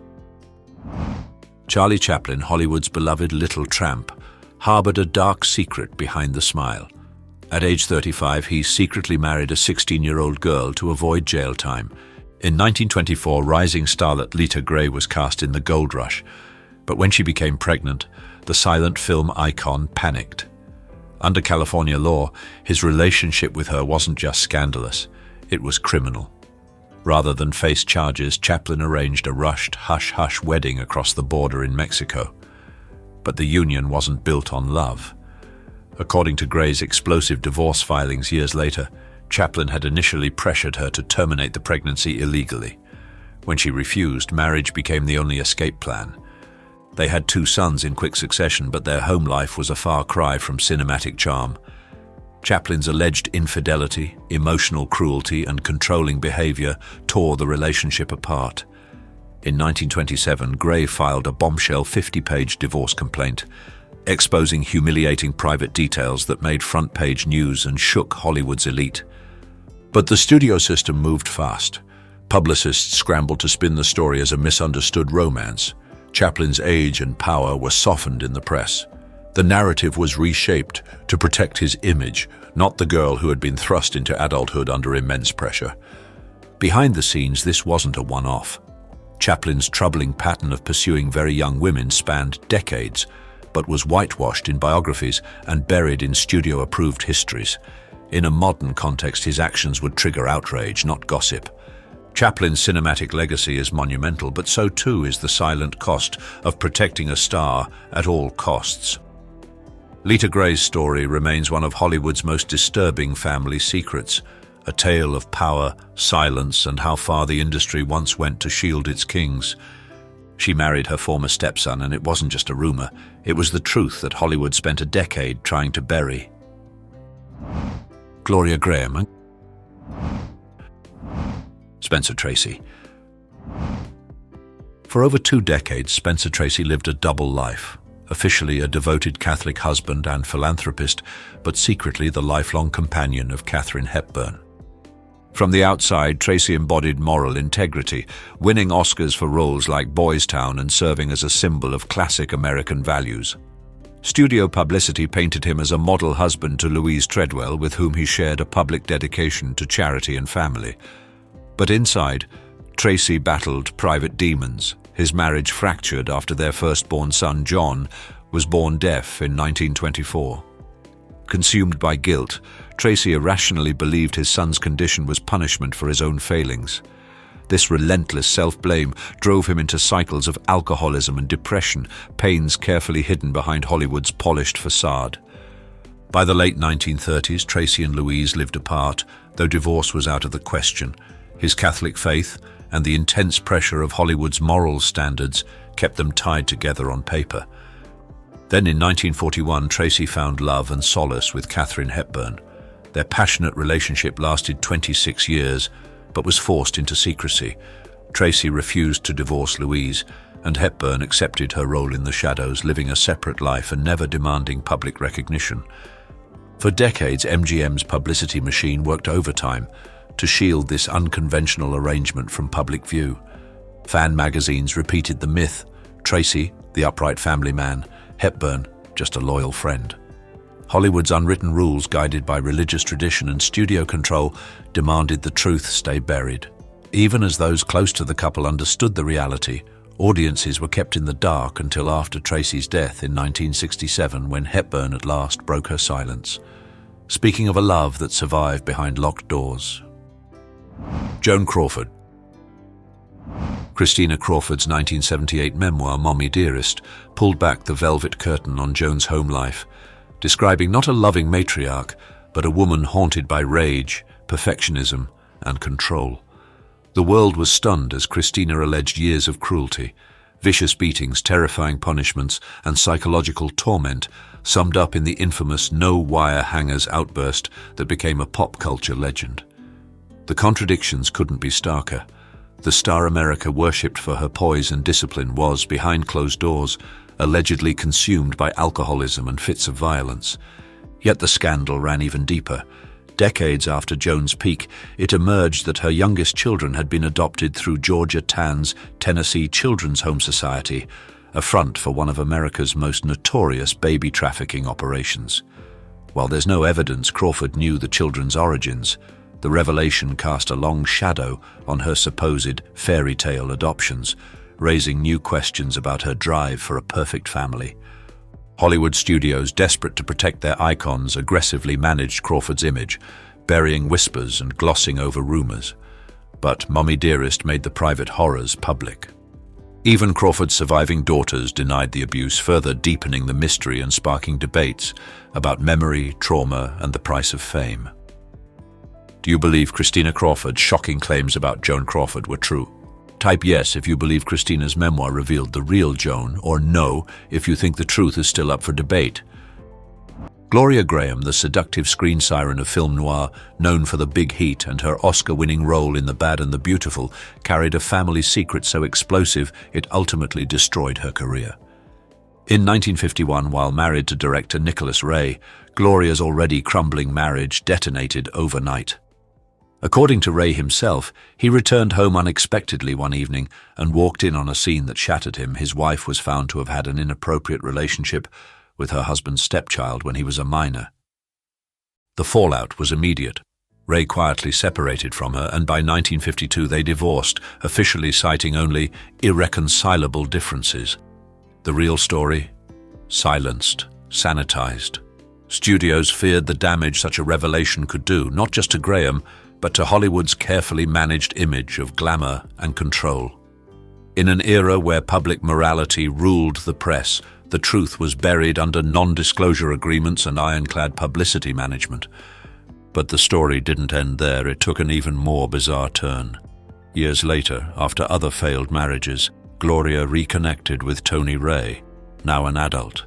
Charlie Chaplin, Hollywood's beloved little tramp, harbored a dark secret behind the smile. At age 35, he secretly married a 16-year-old girl to avoid jail time. In 1924, rising starlet Lita Grey was cast in The Gold Rush, but when she became pregnant, the silent film icon panicked. Under California law, his relationship with her wasn't just scandalous, it was criminal. Rather than face charges, Chaplin arranged a rushed, hush-hush wedding across the border in Mexico. But the union wasn't built on love. According to Gray's explosive divorce filings years later, Chaplin had initially pressured her to terminate the pregnancy illegally. When she refused, marriage became the only escape plan. They had 2 sons in quick succession, but their home life was a far cry from cinematic charm. Chaplin's alleged infidelity, emotional cruelty, and controlling behavior tore the relationship apart. In 1927, Gray filed a bombshell 50-page divorce complaint, exposing humiliating private details that made front-page news and shook Hollywood's elite. But the studio system moved fast. Publicists scrambled to spin the story as a misunderstood romance. Chaplin's age and power were softened in the press. The narrative was reshaped to protect his image, not the girl who had been thrust into adulthood under immense pressure. Behind the scenes, this wasn't a one-off. Chaplin's troubling pattern of pursuing very young women spanned decades, but was whitewashed in biographies and buried in studio-approved histories. In a modern context, his actions would trigger outrage, not gossip. Chaplin's cinematic legacy is monumental, but so too is the silent cost of protecting a star at all costs. Lita Gray's story remains one of Hollywood's most disturbing family secrets, a tale of power, silence, and how far the industry once went to shield its kings. She married her former stepson, and it wasn't just a rumor, it was the truth that Hollywood spent a decade trying to bury. Gloria Graham. Spencer Tracy. For over 2 decades, Spencer Tracy lived a double life. Officially a devoted Catholic husband and philanthropist, but secretly the lifelong companion of Katharine Hepburn. From the outside, Tracy embodied moral integrity, winning Oscars for roles like Boys Town and serving as a symbol of classic American values. Studio publicity painted him as a model husband to Louise Treadwell, with whom he shared a public dedication to charity and family. But inside, Tracy battled private demons. His marriage fractured after their firstborn son, John, was born deaf in 1924. Consumed by guilt, Tracy irrationally believed his son's condition was punishment for his own failings. This relentless self-blame drove him into cycles of alcoholism and depression, pains carefully hidden behind Hollywood's polished facade. By the late 1930s, Tracy and Louise lived apart, though divorce was out of the question. His Catholic faith and the intense pressure of Hollywood's moral standards kept them tied together on paper. Then in 1941, Tracy found love and solace with Katharine Hepburn. Their passionate relationship lasted 26 years, but was forced into secrecy. Tracy refused to divorce Louise, and Hepburn accepted her role in the shadows, living a separate life and never demanding public recognition. For decades, MGM's publicity machine worked overtime to shield this unconventional arrangement from public view. Fan magazines repeated the myth: Tracy, the upright family man; Hepburn, just a loyal friend. Hollywood's unwritten rules, guided by religious tradition and studio control, demanded the truth stay buried. Even as those close to the couple understood the reality, audiences were kept in the dark until after Tracy's death in 1967, when Hepburn at last broke her silence, speaking of a love that survived behind locked doors. Joan Crawford. Christina Crawford's 1978 memoir, Mommy Dearest, pulled back the velvet curtain on Joan's home life, describing not a loving matriarch, but a woman haunted by rage, perfectionism, and control. The world was stunned as Christina alleged years of cruelty, vicious beatings, terrifying punishments, and psychological torment, summed up in the infamous "no wire hangers" outburst that became a pop culture legend. The contradictions couldn't be starker. The star America worshipped for her poise and discipline was, behind closed doors, allegedly consumed by alcoholism and fits of violence. Yet the scandal ran even deeper. Decades after Joan's peak, it emerged that her youngest children had been adopted through Georgia Tann's Tennessee Children's Home Society, a front for one of America's most notorious baby trafficking operations. While there's no evidence Crawford knew the children's origins, the revelation cast a long shadow on her supposed fairy tale adoptions, raising new questions about her drive for a perfect family. Hollywood studios, desperate to protect their icons, aggressively managed Crawford's image, burying whispers and glossing over rumors. But Mommy Dearest made the private horrors public. Even Crawford's surviving daughters denied the abuse, further deepening the mystery and sparking debates about memory, trauma, and the price of fame. Do you believe Christina Crawford's shocking claims about Joan Crawford were true? Type yes if you believe Christina's memoir revealed the real Joan, or no if you think the truth is still up for debate. Gloria Graham, the seductive screen siren of film noir, known for The Big Heat and her Oscar-winning role in The Bad and the Beautiful, carried a family secret so explosive it ultimately destroyed her career. In 1951, while married to director Nicholas Ray, Gloria's already crumbling marriage detonated overnight. According to Ray himself, he returned home unexpectedly one evening and walked in on a scene that shattered him. His wife was found to have had an inappropriate relationship with her husband's stepchild when he was a minor. The fallout was immediate. Ray quietly separated from her, and by 1952 they divorced, officially citing only irreconcilable differences. The real story? Silenced, sanitized. Studios feared the damage such a revelation could do, not just to Graham, but to Hollywood's carefully managed image of glamour and control. In an era where public morality ruled the press, the truth was buried under non-disclosure agreements and ironclad publicity management. But the story didn't end there. It took an even more bizarre turn. Years later, after other failed marriages, Gloria reconnected with Tony Ray, now an adult.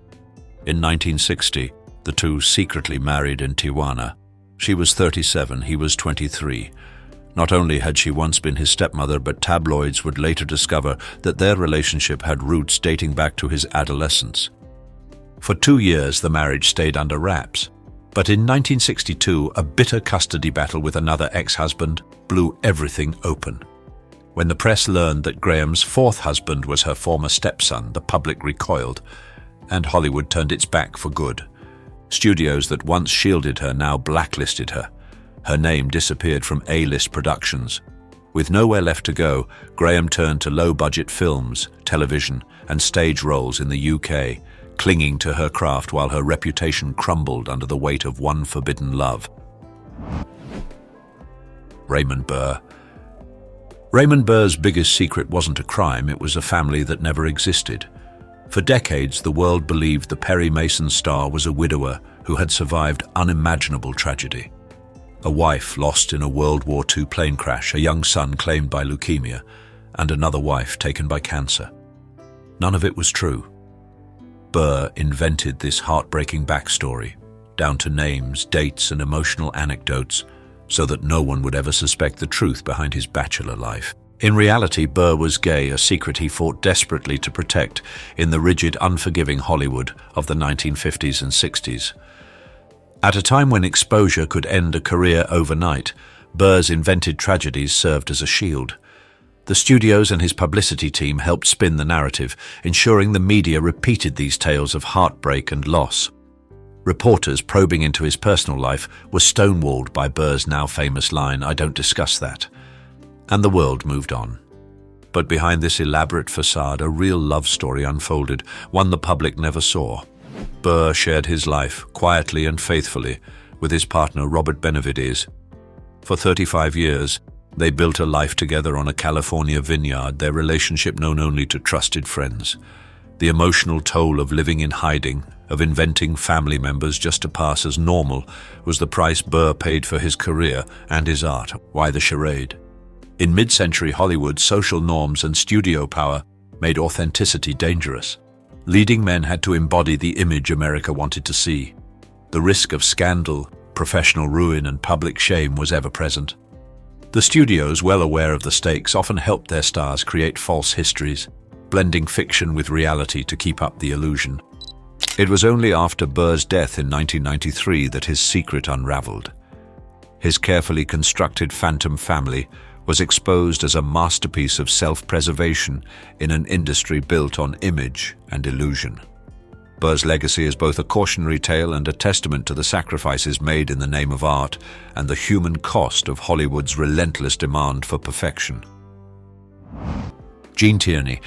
In 1960, the two secretly married in Tijuana. She was 37, he was 23. Not only had she once been his stepmother, but tabloids would later discover that their relationship had roots dating back to his adolescence. For 2 years, the marriage stayed under wraps. But in 1962, a bitter custody battle with another ex-husband blew everything open. When the press learned that Graham's fourth husband was her former stepson, the public recoiled, and Hollywood turned its back for good. Studios that once shielded her now blacklisted her. Her name disappeared from A-list productions. With nowhere left to go, Graham turned to low-budget films, television, and stage roles in the UK, clinging to her craft while her reputation crumbled under the weight of one forbidden love. Raymond Burr. Raymond Burr's biggest secret wasn't a crime, it was a family that never existed. For decades, the world believed the Perry Mason star was a widower who had survived unimaginable tragedy. A wife lost in a World War II plane crash, a young son claimed by leukemia, and another wife taken by cancer. None of it was true. Burr invented this heartbreaking backstory, down to names, dates, and emotional anecdotes, so that no one would ever suspect the truth behind his bachelor life. In reality, Burr was gay, a secret he fought desperately to protect in the rigid, unforgiving Hollywood of the 1950s and 60s. At a time when exposure could end a career overnight, Burr's invented tragedies served as a shield. The studios and his publicity team helped spin the narrative, ensuring the media repeated these tales of heartbreak and loss. Reporters probing into his personal life were stonewalled by Burr's now famous line, "I don't discuss that." And the world moved on. But behind this elaborate facade, a real love story unfolded, one the public never saw. Burr shared his life, quietly and faithfully, with his partner Robert Benavides. For 35 years, they built a life together on a California vineyard, their relationship known only to trusted friends. The emotional toll of living in hiding, of inventing family members just to pass as normal, was the price Burr paid for his career and his art. Why the charade? In mid-century Hollywood, social norms and studio power made authenticity dangerous. Leading men had to embody the image America wanted to see. The risk of scandal, professional ruin, and public shame was ever present. The studios, well aware of the stakes, often helped their stars create false histories, blending fiction with reality to keep up the illusion. It was only after Burr's death in 1993 that his secret unraveled. His carefully constructed phantom family was exposed as a masterpiece of self-preservation in an industry built on image and illusion. Burr's legacy is both a cautionary tale and a testament to the sacrifices made in the name of art and the human cost of Hollywood's relentless demand for perfection. Gene Tierney.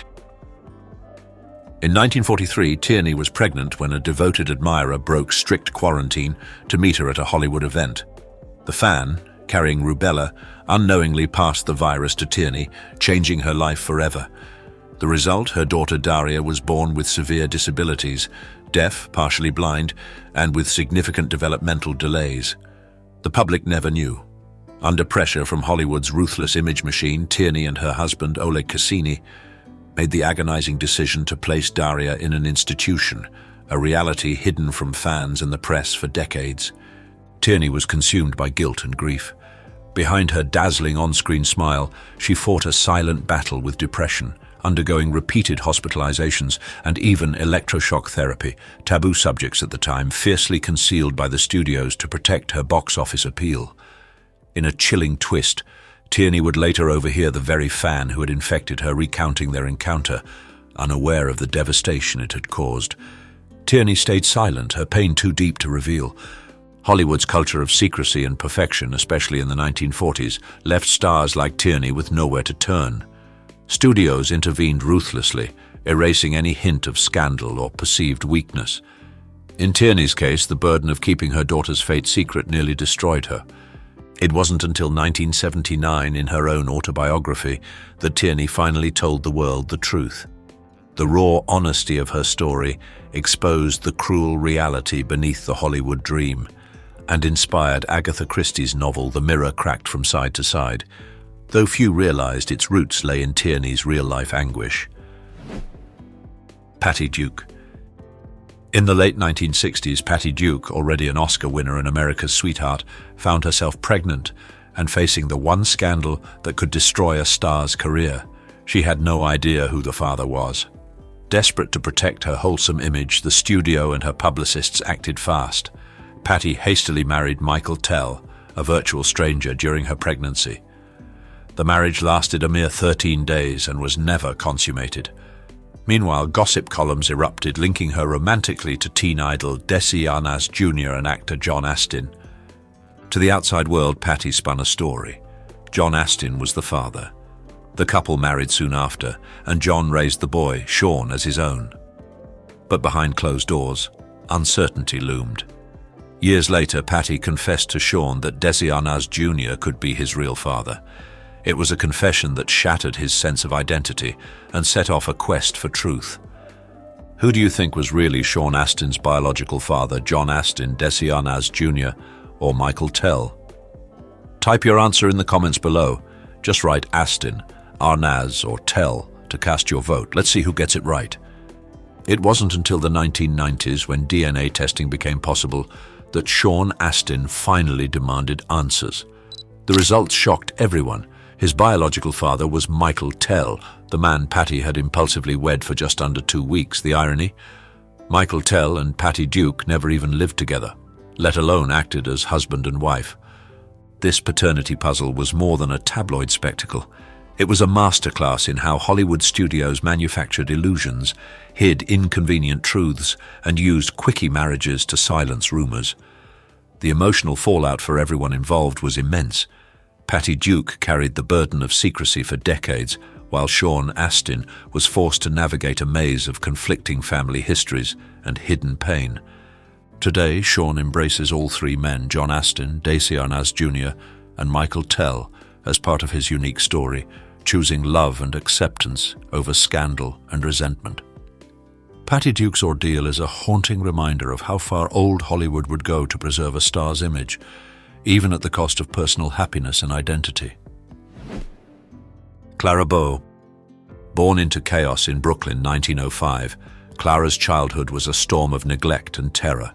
In 1943, Tierney was pregnant when a devoted admirer broke strict quarantine to meet her at a Hollywood event. The fan, carrying rubella, unknowingly passed the virus to Tierney, changing her life forever. The result, her daughter Daria was born with severe disabilities, deaf, partially blind, and with significant developmental delays. The public never knew. Under pressure from Hollywood's ruthless image machine, Tierney and her husband, Oleg Cassini, made the agonizing decision to place Daria in an institution, a reality hidden from fans and the press for decades. Tierney was consumed by guilt and grief. Behind her dazzling on-screen smile, she fought a silent battle with depression, undergoing repeated hospitalizations and even electroshock therapy, taboo subjects at the time, fiercely concealed by the studios to protect her box office appeal. In a chilling twist, Tierney would later overhear the very fan who had infected her recounting their encounter, unaware of the devastation it had caused. Tierney stayed silent, her pain too deep to reveal. Hollywood's culture of secrecy and perfection, especially in the 1940s, left stars like Tierney with nowhere to turn. Studios intervened ruthlessly, erasing any hint of scandal or perceived weakness. In Tierney's case, the burden of keeping her daughter's fate secret nearly destroyed her. It wasn't until 1979, in her own autobiography, that Tierney finally told the world the truth. The raw honesty of her story exposed the cruel reality beneath the Hollywood dream, and inspired Agatha Christie's novel The Mirror Cracked from Side to Side, though few realized its roots lay in Tierney's real-life anguish. Patty Duke. In the late 1960s, Patty Duke, already an Oscar winner and America's sweetheart, found herself pregnant and facing the one scandal that could destroy a star's career. She had no idea who the father was. Desperate to protect her wholesome image, the studio and her publicists acted fast. Patty hastily married Michael Tell, a virtual stranger, during her pregnancy. The marriage lasted a mere 13 days and was never consummated. Meanwhile, gossip columns erupted, linking her romantically to teen idol Desi Arnaz Jr. and actor John Astin. To the outside world, Patty spun a story. John Astin was the father. The couple married soon after, and John raised the boy, Sean, as his own. But behind closed doors, uncertainty loomed. Years later, Patty confessed to Sean that Desi Arnaz Jr. could be his real father. It was a confession that shattered his sense of identity and set off a quest for truth. Who do you think was really Sean Astin's biological father, John Astin, Desi Arnaz Jr., or Michael Tell? Type your answer in the comments below. Just write Astin, Arnaz, or Tell to cast your vote. Let's see who gets it right. It wasn't until the 1990s, when DNA testing became possible, that Sean Astin finally demanded answers. The results shocked everyone. His biological father was Michael Tell, the man Patty had impulsively wed for just under 2 weeks. The irony? Michael Tell and Patty Duke never even lived together, let alone acted as husband and wife. This paternity puzzle was more than a tabloid spectacle. It was a masterclass in how Hollywood studios manufactured illusions, hid inconvenient truths, and used quickie marriages to silence rumors. The emotional fallout for everyone involved was immense. Patty Duke carried the burden of secrecy for decades, while Sean Astin was forced to navigate a maze of conflicting family histories and hidden pain. Today, Sean embraces all three men, John Astin, Desi Arnaz Jr., and Michael Tell, as part of his unique story, choosing love and acceptance over scandal and resentment. Patty Duke's ordeal is a haunting reminder of how far old Hollywood would go to preserve a star's image, even at the cost of personal happiness and identity. Clara Bow. Born into chaos in Brooklyn, 1905, Clara's childhood was a storm of neglect and terror.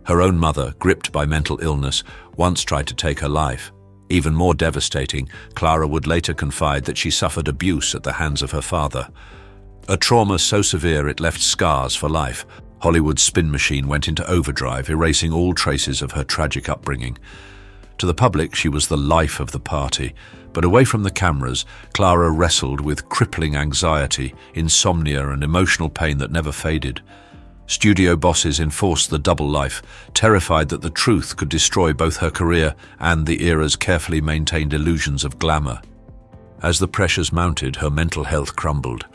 Her own mother, gripped by mental illness, once tried to take her life. Even more devastating, Clara would later confide that she suffered abuse at the hands of her father. A trauma so severe it left scars for life. Hollywood's spin machine went into overdrive, erasing all traces of her tragic upbringing. To the public, she was the life of the party, but away from the cameras, Clara wrestled with crippling anxiety, insomnia, and emotional pain that never faded. Studio bosses enforced the double life, terrified that the truth could destroy both her career and the era's carefully maintained illusions of glamour. As the pressures mounted, her mental health crumbled.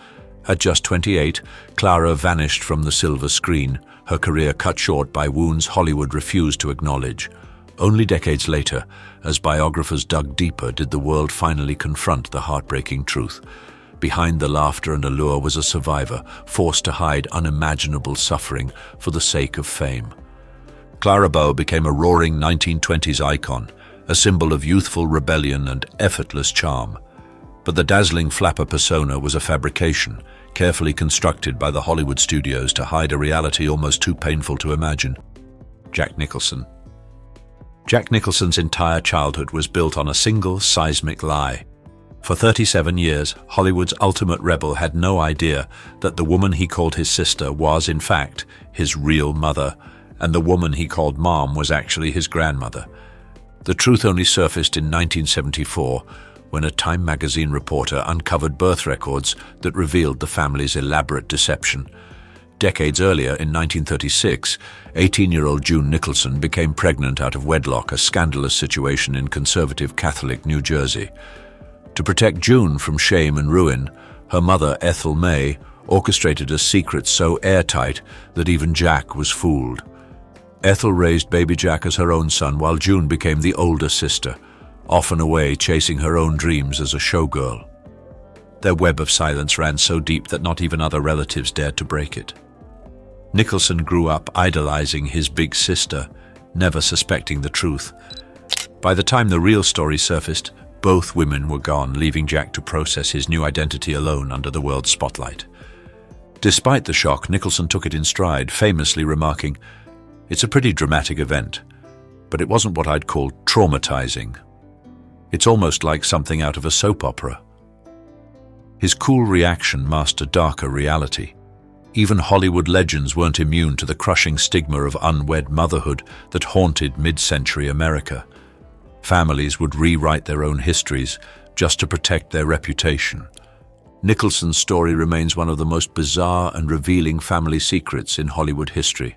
At just 28, Clara vanished from the silver screen, her career cut short by wounds Hollywood refused to acknowledge. Only decades later, as biographers dug deeper, did the world finally confront the heartbreaking truth. Behind the laughter and allure was a survivor, forced to hide unimaginable suffering for the sake of fame. Clara Bow became a roaring 1920s icon, a symbol of youthful rebellion and effortless charm. But the dazzling flapper persona was a fabrication, carefully constructed by the Hollywood studios to hide a reality almost too painful to imagine. Jack Nicholson. Jack Nicholson's entire childhood was built on a single seismic lie. For 37 years, Hollywood's ultimate rebel had no idea that the woman he called his sister was, in fact, his real mother, and the woman he called Mom was actually his grandmother. The truth only surfaced in 1974, when a Time magazine reporter uncovered birth records that revealed the family's elaborate deception. Decades earlier, in 1936, 18-year-old June Nicholson became pregnant out of wedlock, a scandalous situation in conservative Catholic New Jersey. To protect June from shame and ruin, her mother, Ethel May, orchestrated a secret so airtight that even Jack was fooled. Ethel raised baby Jack as her own son, while June became the older sister, often away chasing her own dreams as a showgirl. Their web of silence ran so deep that not even other relatives dared to break it. Nicholson grew up idolizing his big sister, never suspecting the truth. By the time the real story surfaced, both women were gone, leaving Jack to process his new identity alone under the world's spotlight. Despite the shock, Nicholson took it in stride, famously remarking, "It's a pretty dramatic event, but it wasn't what I'd call traumatizing. It's almost like something out of a soap opera." His cool reaction masked a darker reality. Even Hollywood legends weren't immune to the crushing stigma of unwed motherhood that haunted mid-century America. Families would rewrite their own histories just to protect their reputation. Nicholson's story remains one of the most bizarre and revealing family secrets in Hollywood history,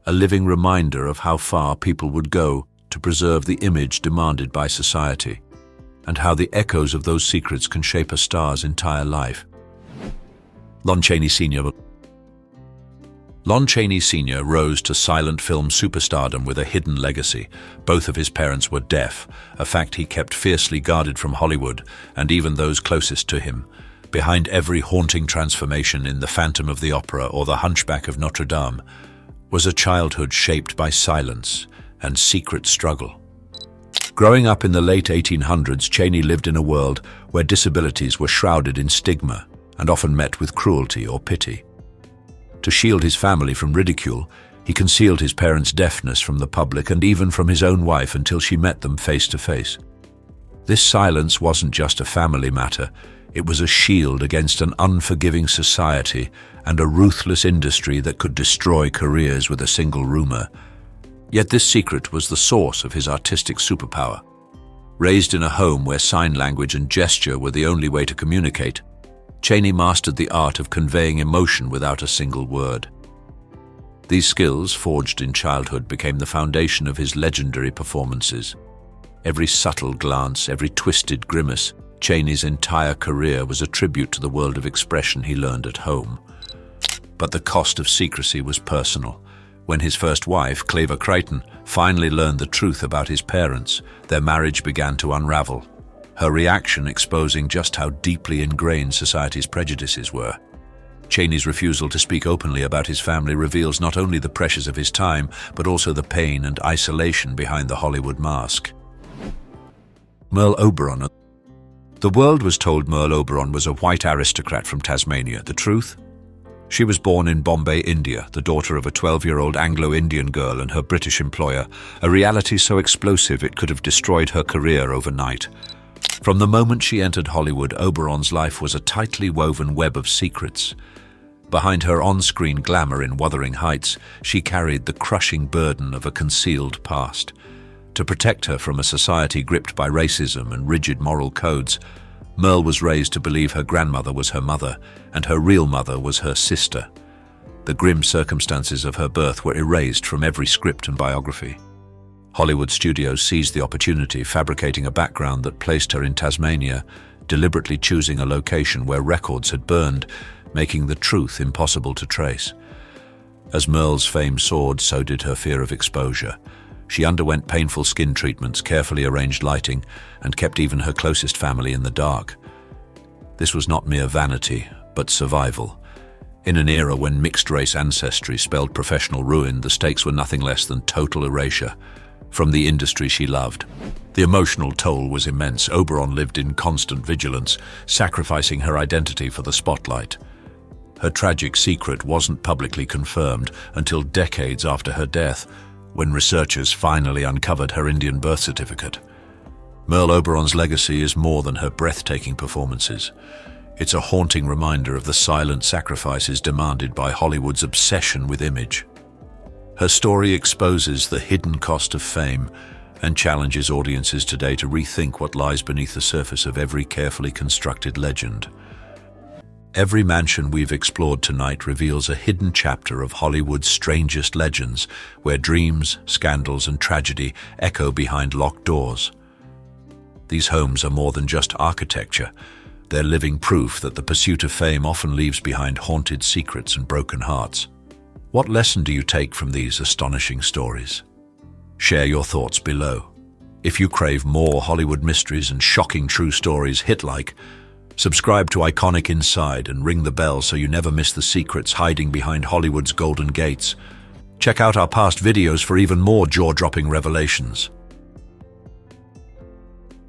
a living reminder of how far people would go to preserve the image demanded by society, and how the echoes of those secrets can shape a star's entire life. Lon Chaney Sr. Lon Chaney Sr. rose to silent film superstardom with a hidden legacy. Both of his parents were deaf, a fact he kept fiercely guarded from Hollywood and even those closest to him. Behind every haunting transformation in The Phantom of the Opera or The Hunchback of Notre Dame was a childhood shaped by silence and secret struggle. Growing up in the late 1800s, Chaney lived in a world where disabilities were shrouded in stigma and often met with cruelty or pity. To shield his family from ridicule, he concealed his parents' deafness from the public and even from his own wife until she met them face to face. This silence wasn't just a family matter, it was a shield against an unforgiving society and a ruthless industry that could destroy careers with a single rumor. Yet this secret was the source of his artistic superpower. Raised in a home where sign language and gesture were the only way to communicate, Chaney mastered the art of conveying emotion without a single word. These skills, forged in childhood, became the foundation of his legendary performances. Every subtle glance, every twisted grimace, Chaney's entire career was a tribute to the world of expression he learned at home. But the cost of secrecy was personal. When his first wife, Cleaver Creighton, finally learned the truth about his parents, their marriage began to unravel. Her reaction exposing just how deeply ingrained society's prejudices were. Chaney's refusal to speak openly about his family reveals not only the pressures of his time, but also the pain and isolation behind the Hollywood mask. Merle Oberon. The world was told Merle Oberon was a white aristocrat from Tasmania. The truth? She was born in Bombay, India, the daughter of a 12-year-old Anglo-Indian girl and her British employer, a reality so explosive it could have destroyed her career overnight. From the moment she entered Hollywood, Oberon's life was a tightly woven web of secrets. Behind her on-screen glamour in Wuthering Heights, she carried the crushing burden of a concealed past. To protect her from a society gripped by racism and rigid moral codes, Merle was raised to believe her grandmother was her mother and her real mother was her sister. The grim circumstances of her birth were erased from every script and biography. Hollywood studios seized the opportunity, fabricating a background that placed her in Tasmania, deliberately choosing a location where records had burned, making the truth impossible to trace. As Merle's fame soared, so did her fear of exposure. She underwent painful skin treatments, carefully arranged lighting, and kept even her closest family in the dark. This was not mere vanity, but survival. In an era when mixed-race ancestry spelled professional ruin, the stakes were nothing less than total erasure from the industry she loved. The emotional toll was immense. Oberon lived in constant vigilance, sacrificing her identity for the spotlight. Her tragic secret wasn't publicly confirmed until decades after her death, when researchers finally uncovered her Indian birth certificate. Merle Oberon's legacy is more than her breathtaking performances. It's a haunting reminder of the silent sacrifices demanded by Hollywood's obsession with image. Her story exposes the hidden cost of fame and challenges audiences today to rethink what lies beneath the surface of every carefully constructed legend. Every mansion we've explored tonight reveals a hidden chapter of Hollywood's strangest legends, where dreams, scandals, and tragedy echo behind locked doors. These homes are more than just architecture. They're living proof that the pursuit of fame often leaves behind haunted secrets and broken hearts. What lesson do you take from these astonishing stories? Share your thoughts below. If you crave more Hollywood mysteries and shocking true stories, hit like, subscribe to Iconic Inside, and ring the bell so you never miss the secrets hiding behind Hollywood's golden gates. Check out our past videos for even more jaw-dropping revelations.